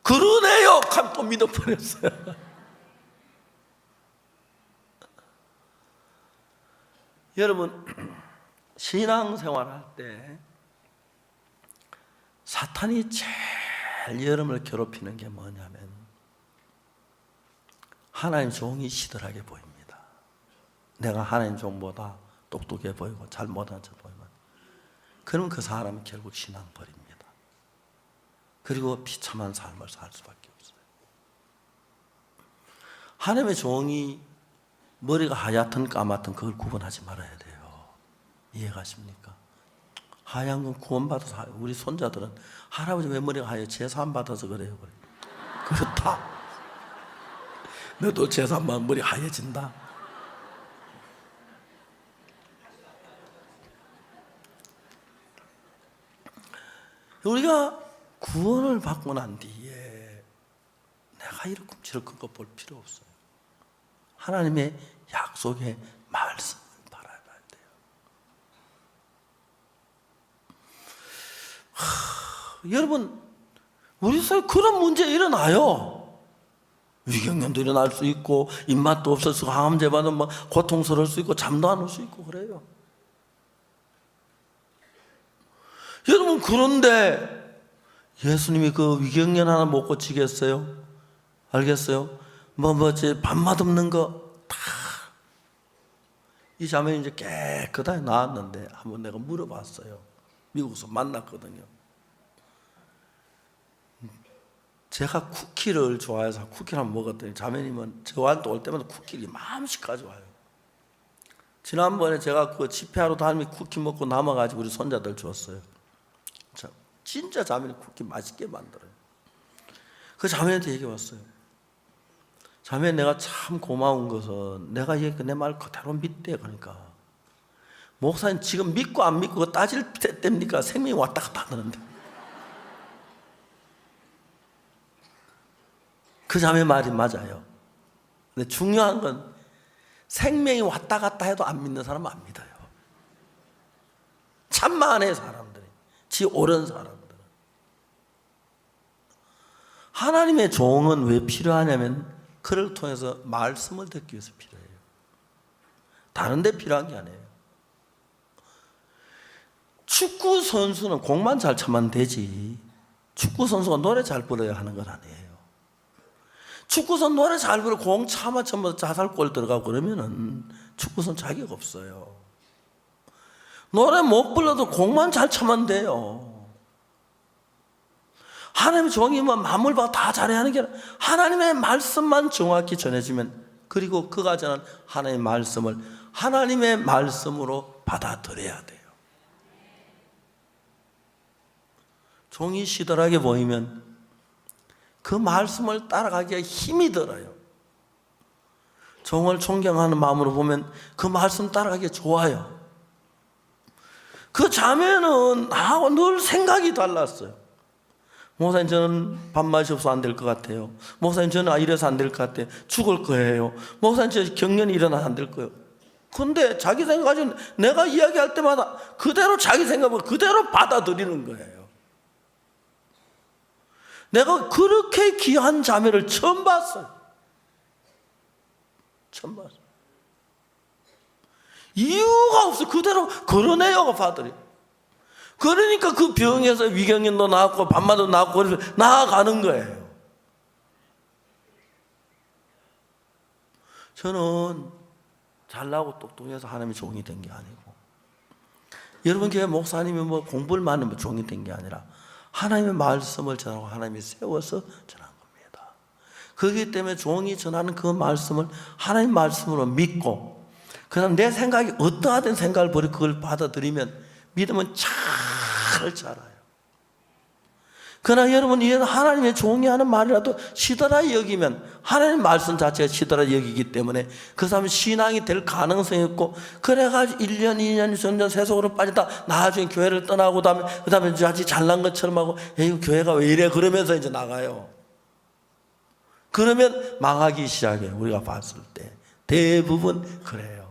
그러네요. 하면 또 믿어버렸어요. 여러분 신앙생활할 때 사탄이 제일 여러분을 괴롭히는 게 뭐냐면 하나님 종이 시들하게 보입니다. 내가 하나님 종보다 똑똑해 보이고 잘 못한 척 보이면 그러면 그 사람은 결국 신앙 버립니다. 그리고 비참한 삶을 살 수밖에 없어요. 하나님의 종이 머리가 하얗든 까맣든 그걸 구분하지 말아야 돼요. 이해가십니까? 하얀 건 구원받아서 우리 손자들은 할아버지 왜 머리가 하얘? 제사안 받아서 그래요. 그렇다. 너도 제사만 머리 하얘진다. 우리가 구원을 받고 난 뒤에 내가 이렇게 저렇게 거 볼 필요 없어요. 하나님의 약속의 말씀을 바라봐야 돼요. 여러분 우리 사회에 그런 문제 일어나요. 위경련도 일어날 수 있고 입맛도 없어서 항암제 받으면 막 고통스러울 수 있고 잠도 안 올 수 있고 그래요. 여러분 그런데 예수님이 그 위경련 하나 못 고치겠어요? 알겠어요? 밥 맛없는 거 다. 이 자매는 이제 깨끗하게 나왔는데 한번 내가 물어봤어요. 미국에서 만났거든요. 제가 쿠키를 좋아해서 쿠키를 한번 먹었더니 자매님은 저한테 올 때마다 쿠키를 마음씩 가져와요. 지난번에 제가 그 집회하러 다니면서 쿠키 먹고 남아가지고 우리 손자들 줬어요. 진짜 자매님 쿠키 맛있게 만들어요. 그 자매한테 얘기해 왔어요. 자매 내가 참 고마운 것은 내가 내 말 그대로 믿대. 그러니까 목사님 지금 믿고 안 믿고 그거 따질 때입니까? 생명이 왔다 갔다 하는데. 그 자매 말이 맞아요. 근데 중요한 건 생명이 왔다 갔다 해도 안 믿는 사람은 안 믿어요. 참 많아요 사람들이. 지 옳은 사람들은. 하나님의 종은 왜 필요하냐면 그를 통해서 말씀을 듣기 위해서 필요해요. 다른 데 필요한 게 아니에요. 축구 선수는 공만 잘 차면 되지 축구 선수가 노래 잘 불러야 하는 건 아니에요. 축구 선수 노래 잘 부르고 공 차면 전부 자살골 들어가고 그러면은 축구 선수 자격 없어요. 노래 못 불러도 공만 잘 차면 돼요. 하나님의 종이면 만물 봐 다 잘해야 하는 게 아니라 하나님의 말씀만 정확히 전해지면, 그리고 그가 전한 하나님의 말씀을 하나님의 말씀으로 받아들여야 돼요. 종이 시들하게 보이면 그 말씀을 따라가기가 힘이 들어요. 종을 존경하는 마음으로 보면 그 말씀 따라가기 좋아요. 그 자매는 나하고 늘 생각이 달랐어요. 목사님, 저는 밥맛이 없어 안 될 것 같아요. 목사님, 저는 이래서 안 될 것 같아요. 죽을 거예요. 목사님, 저 경련이 일어나서 안 될 거예요. 근데 자기 생각 가지고 내가 이야기할 때마다 그대로 자기 생각을 그대로 받아들이는 거예요. 내가 그렇게 귀한 자매를 처음 봤어요. 처음 봤어요. 이유가 없어. 그대로 그러네요가 받아들여요. 그러니까 그 병에서 위경련도 나왔고 밤마도 나왔고 그래서 나아가는 거예요. 저는 잘나고 똑똑해서 하나님의 종이 된 게 아니고, 여러분 교회 목사님이 뭐 공부를 많으면 종이 된 게 아니라 하나님의 말씀을 전하고 하나님이 세워서 전한 겁니다. 그렇기 때문에 종이 전하는 그 말씀을 하나님 말씀으로 믿고, 그 다음 내 생각이 어떠하든 생각을 버리고 그걸 받아들이면 믿음은 잘 자라요. 그러나 여러분, 이런 하나님의 종이 하는 말이라도 시들하게 여기면 하나님의 말씀 자체가 시들하게 여기기 때문에 그 사람은 신앙이 될 가능성이 있고, 그래가지고 1년, 2년 점점 세속으로 빠지다 나중에 교회를 떠나고 그 다음에 아주 잘난 것처럼 하고, 에이, 교회가 왜 이래? 그러면서 이제 나가요. 그러면 망하기 시작해요. 우리가 봤을 때 대부분 그래요.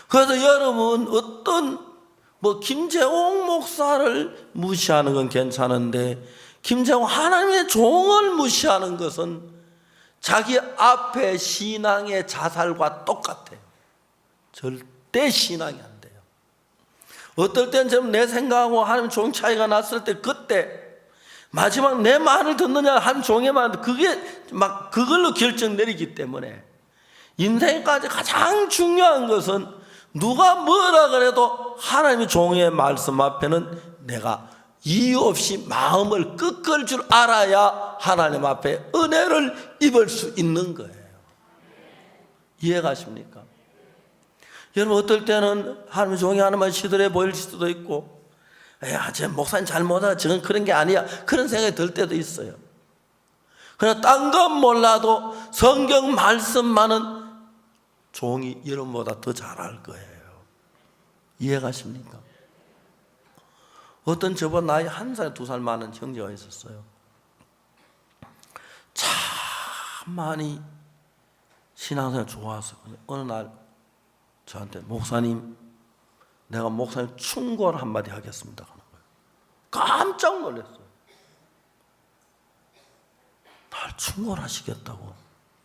그래서 여러분, 어떤 김재홍 목사를 무시하는 건 괜찮은데 김재홍 하나님의 종을 무시하는 것은 자기 앞에 신앙의 자살과 똑같아요. 절대 신앙이 안 돼요. 어떨 때는 좀 내 생각하고 하나님 종 차이가 났을 때, 그때 마지막 내 말을 듣느냐 한 종의 말, 그게 막 그걸로 결정 내리기 때문에 인생까지 가장 중요한 것은 누가 뭐라 그래도 하나님의 종의 말씀 앞에는 내가 이유 없이 마음을 꺾을 줄 알아야 하나님 앞에 은혜를 입을 수 있는 거예요. 이해가십니까? 여러분, 어떨 때는 하나님의 종이 하는 말 시들해 보일 수도 있고, 야, 저 목사님 잘못하다, 저건 그런 게 아니야, 그런 생각이 들 때도 있어요. 그러나 딴 건 몰라도 성경 말씀만은 종이 여러분보다 더 잘할 거예요. 이해가십니까? 어떤 저보다 나이 1살, 2살 많은 형제가 있었어요. 참 많이 신앙생활 좋았어요. 어느 날 저한테, 목사님, 내가 목사님 충고를 한마디 하겠습니다 하는 거예요. 깜짝 놀랐어요. 날 충고를 하시겠다고?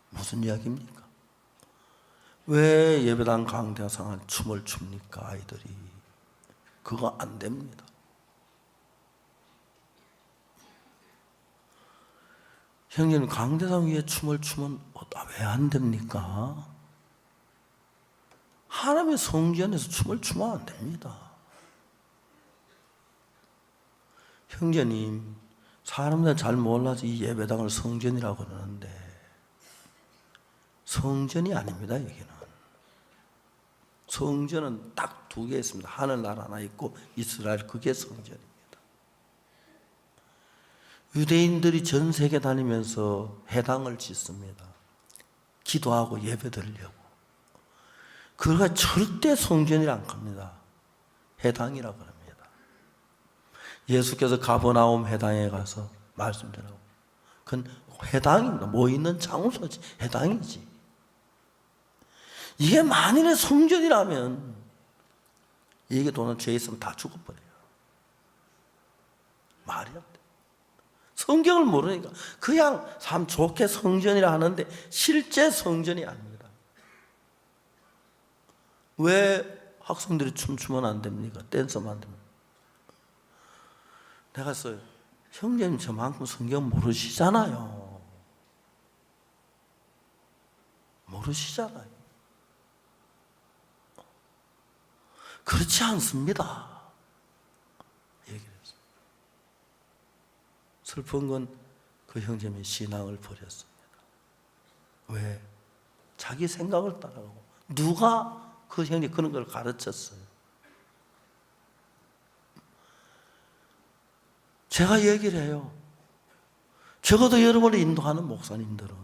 무슨 이야기입니까? 왜 예배당 강대상을 춤을 춥니까? 아이들이 그거 안 됩니다. 형님, 강대상 위에 춤을 추면 왜 안 됩니까? 하나님의 성전에서 춤을 추면 안 됩니다. 형제님, 사람들 잘 몰라서 이 예배당을 성전이라고 그러는데 성전이 아닙니다. 여기는 성전은 딱 2개 있습니다. 하늘나라 하나 있고 이스라엘, 그게 성전입니다. 유대인들이 전 세계 다니면서 회당을 짓습니다. 기도하고 예배 드리려고. 그가 절대 성전이라 안 합니다. 회당이라고 합니다. 예수께서 가버나움 회당에 가서 말씀 전하고, 그건 회당입니다. 모이는 장소지, 회당이지. 이게 만일에 성전이라면 이게 돈은 죄 있으면 다 죽어버려요. 말이 안 돼. 성경을 모르니까 그냥 참 좋게 성전이라 하는데 실제 성전이 아닙니다. 왜 학생들이 춤추면 안 됩니까? 댄서만 안 됩니까? 내가 써요. 형제님, 저만큼 성경 모르시잖아요. 모르시잖아요. 그렇지 않습니다. 슬픈 건 그 형제님이 신앙을 버렸습니다. 왜? 자기 생각을 따라가고. 누가 그 형님 그런 걸 가르쳤어요? 제가 얘기를 해요. 적어도 여러분을 인도하는 목사님들은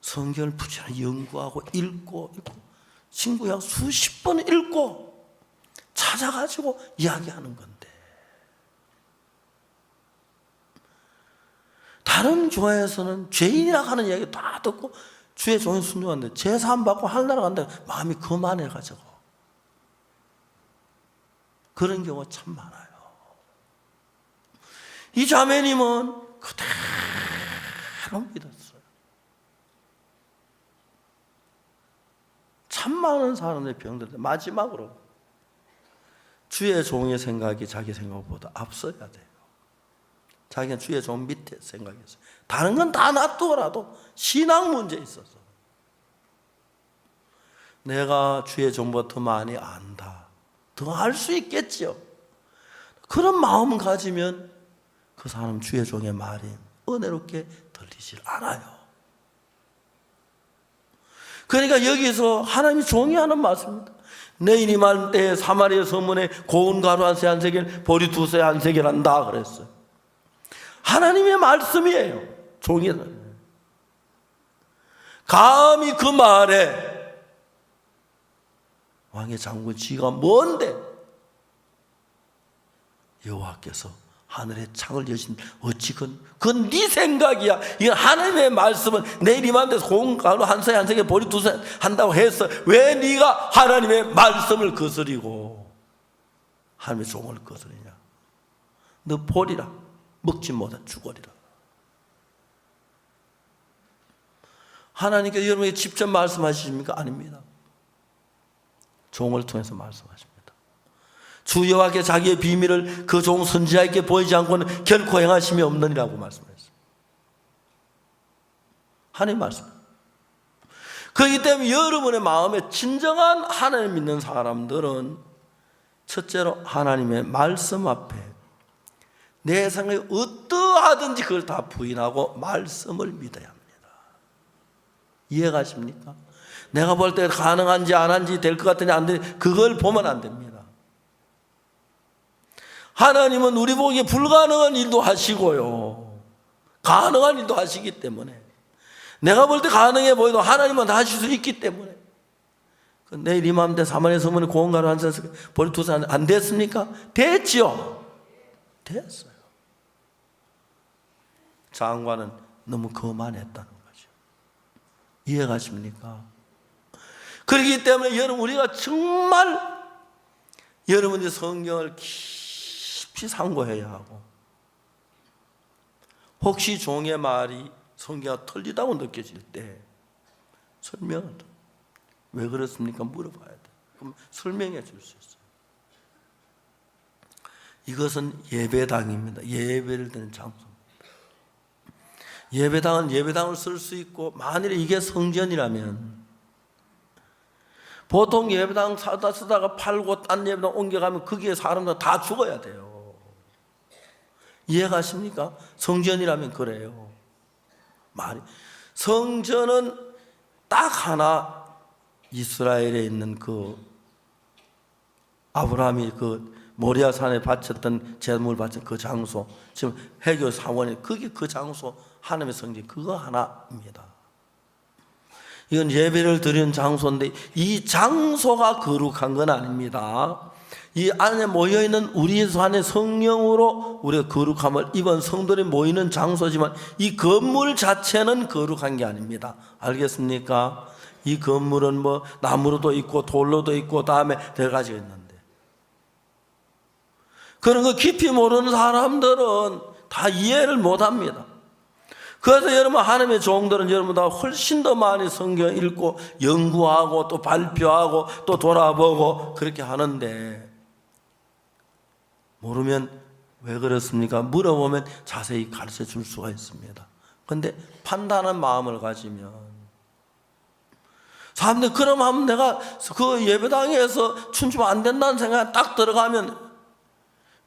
성경을 부지런히 연구하고 읽고 신구약 수십 번 읽고 찾아가지고 이야기하는 건데, 다른 교회에서는 죄인이라 하는 이야기 다 듣고 주의 종이 순종하는데 제사함 받고 하늘나라 간다 마음이 거만해가지고 그런 경우가 참 많아요. 이 자매님은 그대로 믿었어요. 참 많은 사람들의 병들인데 마지막으로 주의 종의 생각이 자기 생각보다 앞서야 돼요. 자기는 주의 종 밑에 생각했어요. 다른 건 다 놔두더라도 신앙 문제에 있어서 내가 주의 종보다 더 많이 안다, 더 알 수 있겠죠. 그런 마음 가지면 그 사람 주의 종의 말이 은혜롭게 들리질 않아요. 그러니까 여기서 하나님이 종이 하는 말씀입니다. 내일 임할 때 사마리아 서문에 고운 가루 한 세 한 세겔, 보리 두 세 한 세겔 한다 그랬어요. 하나님의 말씀이에요. 종이는 감히 그 말에 왕의 장군 지가 뭔데 여호와께서 하늘의 창을 여신 어찌 그건 네 생각이야. 이건 하나님의 말씀은 내일 임한 데서 고운 가루 한 세 한 세겔 보리 두 세 한다고 했어. 왜 네가 하나님의 말씀을 거스리고 하나님의 종을 거스리냐? 너 보리라 먹지 못한 죽으리라. 하나님께서 여러분에게 직접 말씀하십니까? 아닙니다. 종을 통해서 말씀하십니다. 주 여호와께 자기의 비밀을 그 종 선지자에게 보이지 않고는 결코 행하심이 없느니라고 말씀했어요. 하나님 말씀. 그렇기 때문에 여러분의 마음에 진정한 하나님 믿는 사람들은 첫째로 하나님의 말씀 앞에 내 생각이 어떠하든지 그걸 다 부인하고 말씀을 믿어야 합니다. 이해가십니까? 내가 볼 때 가능한지 안 한지 될 것 같은지 안 되는지 그걸 보면 안 됩니다. 하나님은 우리 보기에 불가능한 일도 하시고요, 가능한 일도 하시기 때문에, 내가 볼 때 가능해 보여도 하나님은 다 하실 수 있기 때문에, 내일 이맘때 사마리아 서문에 고운 가루 한 세 보리 두 세 안 됐습니까? 됐지요. 됐어요. 장관은 너무 거만했다는 거죠. 이해가십니까? 그렇기 때문에 여러분, 우리가 정말 여러분이 성경을 깊이 상고해야 하고, 혹시 종의 말이 성경과 틀리다고 느껴질 때 설명을 왜 그렇습니까? 물어봐야 돼. 그럼 설명해 줄 수 있어요. 이것은 예배당입니다. 예배를 드리는 장소입니다. 예배당은 예배당을 쓸 수 있고, 만일에 이게 성전이라면 보통 예배당 쓰다가 팔고 딴 예배당 옮겨가면 거기에 사람들 다 죽어야 돼요. 이해가십니까? 성전이라면 그래요. 성전은 딱 하나, 이스라엘에 있는 그 아브라함이 그 모리아 산에 바쳤던 제물을 바친 그 장소, 지금 해교 사원이 그게 그 장소, 하나님의 성전 그거 하나입니다. 이건 예배를 드리는 장소인데 이 장소가 거룩한 건 아닙니다. 이 안에 모여있는 우리 안에 성령으로 우리가 거룩함을 입은 성도들이 모이는 장소지만 이 건물 자체는 거룩한 게 아닙니다. 알겠습니까? 이 건물은 뭐 나무로도 있고 돌로도 있고 다음에 여러 가지가 있는데, 그런 거 깊이 모르는 사람들은 다 이해를 못합니다. 그래서 여러분, 하나님의 종들은 여러분보다 훨씬 더 많이 성경 읽고 연구하고 또 발표하고 또 돌아보고 그렇게 하는데, 모르면 왜 그렇습니까? 물어보면 자세히 가르쳐 줄 수가 있습니다. 그런데 판단하는 마음을 가지면, 사람들 그럼 하면 내가 그 예배당에서 춤추면 안 된다는 생각이 딱 들어가면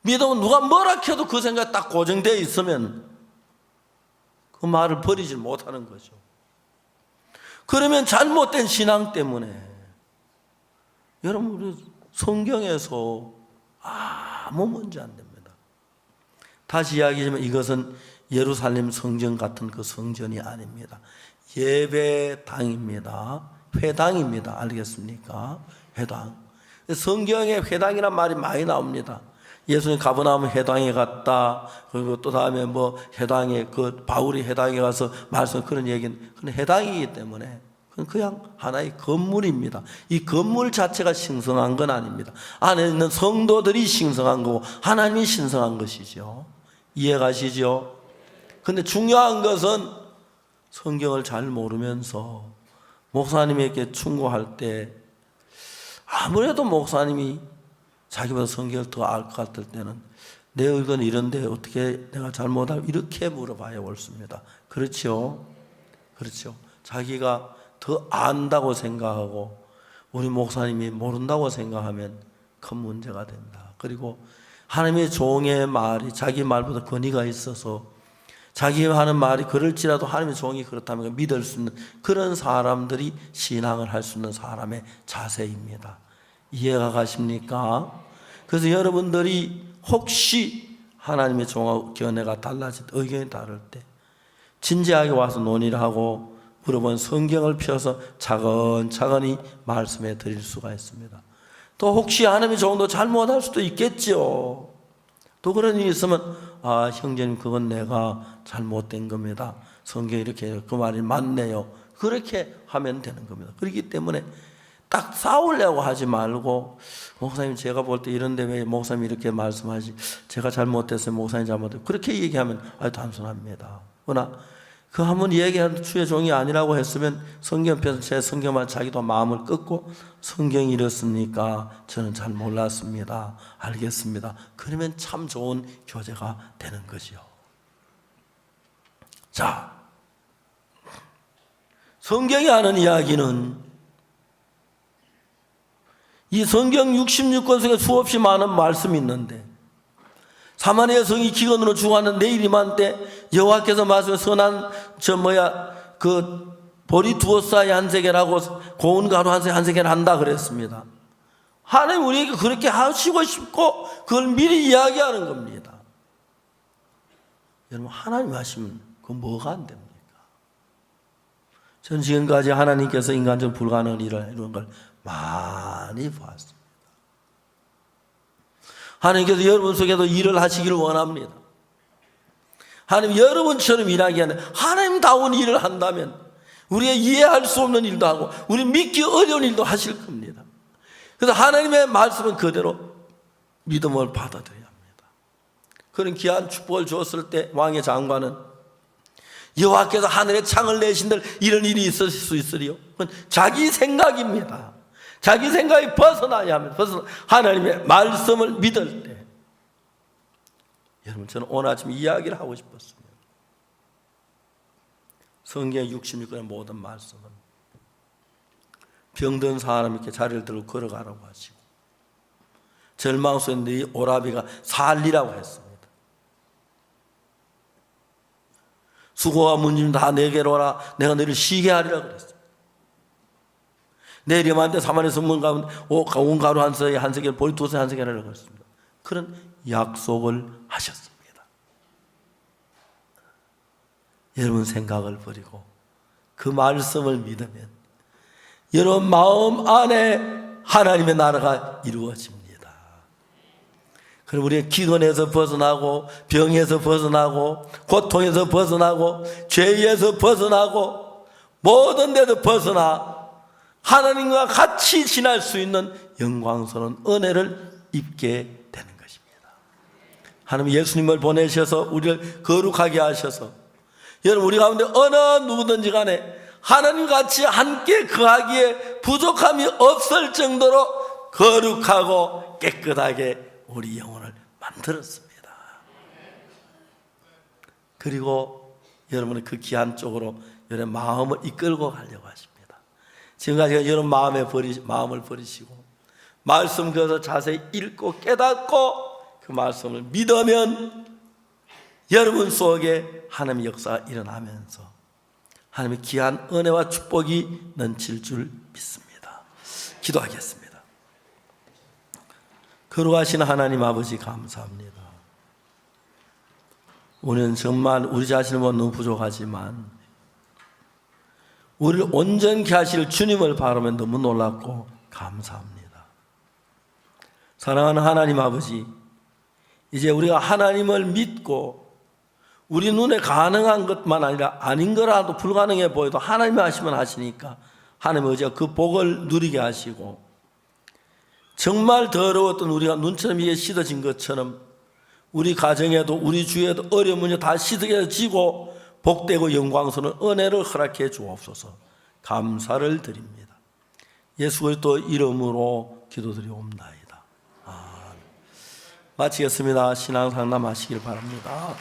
믿음은 누가 뭐라 해도 그 생각이 딱 고정되어 있으면 그 말을 버리질 못하는 거죠. 그러면 잘못된 신앙 때문에 여러분 우리 성경에서 아무 문제 안 됩니다. 다시 이야기하지만 이것은 예루살렘 성전 같은 그 성전이 아닙니다. 예배당입니다. 회당입니다. 알겠습니까? 회당. 성경에 회당이란 말이 많이 나옵니다. 예수님 가버나움 회당에 갔다. 그리고 또 다음에 뭐 회당에 바울이 회당에 가서 말씀 그런 얘기는 그건 회당이기 때문에 그건 그냥 하나의 건물입니다. 이 건물 자체가 신성한 건 아닙니다. 안에 있는 성도들이 신성한 거고 하나님이 신성한 것이죠. 이해가시죠? 근데 중요한 것은 성경을 잘 모르면서 목사님에게 충고할 때 아무래도 목사님이 자기보다 성경을 더 알 것 같을 때는 내 의견은 이런데 어떻게 내가 잘못하고 이렇게 물어봐야 옳습니다. 그렇죠? 그렇죠. 자기가 더 안다고 생각하고 우리 목사님이 모른다고 생각하면 큰 문제가 된다. 그리고 하나님의 종의 말이 자기 말보다 권위가 있어서 자기 하는 말이 그럴지라도 하나님의 종이 그렇다면 믿을 수 있는 그런 사람들이 신앙을 할 수 있는 사람의 자세입니다. 이해가 가십니까? 그래서 여러분들이 혹시 하나님의 종하고 견해가 달라질 때, 의견이 다를 때 진지하게 와서 논의를 하고 물어본 성경을 펴서 차근차근히 말씀해 드릴 수가 있습니다. 또 혹시 하나님의 종도 잘못할 수도 있겠죠. 또 그런 일이 있으면 형제님 그건 내가 잘못된 겁니다. 성경이 이렇게 그 말이 맞네요. 그렇게 하면 되는 겁니다. 그렇기 때문에 딱 싸우려고 하지 말고 목사님 제가 볼 때 이런데 왜 목사님 이렇게 말씀하지? 제가 잘못했어요. 목사님 잘못했어요. 그렇게 얘기하면 단순합니다. 그러나 그 한번 얘기한 주의 종이 아니라고 했으면 성경 펴서 제 성경만 자기도 마음을 끊고 성경이 이렇습니까? 저는 잘 몰랐습니다. 알겠습니다. 그러면 참 좋은 교제가 되는 거지요. 자, 성경이 하는 이야기는 이 성경 66권 속에 수없이 많은 말씀이 있는데 사마리아 성이 기근으로 죽어가는 내일 이맘때 여호와께서 말씀해 선한 보리 두어싸이 한 세겔하고 고운 가루 한 세겔 한다 그랬습니다. 하나님 우리에게 그렇게 하시고 싶고 그걸 미리 이야기하는 겁니다. 여러분 하나님 하시면 그건 뭐가 안 됩니까? 전 지금까지 하나님께서 인간적 불가능한 일을 이런 걸 많이 보았습니다. 하나님께서 여러분 속에도 일을 하시기를 원합니다. 하나님 여러분처럼 일하게 하는 하나님다운 일을 한다면 우리가 이해할 수 없는 일도 하고 우리 믿기 어려운 일도 하실 겁니다. 그래서 하나님의 말씀은 그대로 믿음을 받아들여야 합니다. 그런 귀한 축복을 주었을 때 왕의 장관은 여호와께서 하늘에 창을 내신들 이런 일이 있을 수 있으리요. 그건 자기 생각입니다. 자기 생각이 벗어나야 합니다. 하나님의 말씀을 믿을 때 여러분 저는 오늘 아침 이야기를 하고 싶었습니다. 성경 66권의 모든 말씀은 병든 사람에게 자리를 들고 걸어가라고 하시고 절망 속에 네 오라비가 살리라고 했습니다. 수고와 문짐 다 내게로 오라 내가 너를 쉬게 하리라 그랬습니다. 내일 이맘때 사마리아 성문 가운데 온 가루 한 세겔 보리 두어싸이 한 세겔 하라고 했습니다. 그런 약속을 하셨습니다. 여러분 생각을 버리고 그 말씀을 믿으면 여러분 마음 안에 하나님의 나라가 이루어집니다. 그럼 우리가 기근에서 벗어나고 병에서 벗어나고 고통에서 벗어나고 죄에서 벗어나고 모든 데서 벗어나 하나님과 같이 지날 수 있는 영광스러운 은혜를 입게 되는 것입니다. 하나님 예수님을 보내셔서 우리를 거룩하게 하셔서 여러분 우리 가운데 어느 누구든지 간에 하나님같이 함께 거하기에 부족함이 없을 정도로 거룩하고 깨끗하게 우리 영혼을 만들었습니다. 그리고 여러분의 그 귀한 쪽으로 여러분 마음을 이끌고 가려고 하십니다. 지금까지 여러분 마음을 버리시고 말씀 그래서 자세히 읽고 깨닫고 그 말씀을 믿으면 여러분 속에 하나님의 역사가 일어나면서 하나님의 귀한 은혜와 축복이 넘칠 줄 믿습니다. 기도하겠습니다. 거룩하신 하나님 아버지 감사합니다. 우리는 정말 우리 자신을 보면 너무 부족하지만 우리를 온전케 하실 주님을 바라면 너무 놀랍고 감사합니다. 사랑하는 하나님 아버지, 이제 우리가 하나님을 믿고 우리 눈에 가능한 것만 아니라 아닌 거라도 불가능해 보여도 하나님이 하시면 하시니까 하나님 어제 그 복을 누리게 하시고 정말 더러웠던 우리가 눈처럼 이게 씻어진 것처럼 우리 가정에도 우리 주위에도 어려운 문제 다 씻어지고 복되고 영광스러운 은혜를 허락해 주옵소서. 감사를 드립니다. 예수 그리스도 이름으로 기도드리옵나이다. 마치겠습니다. 신앙 상담하시길 바랍니다.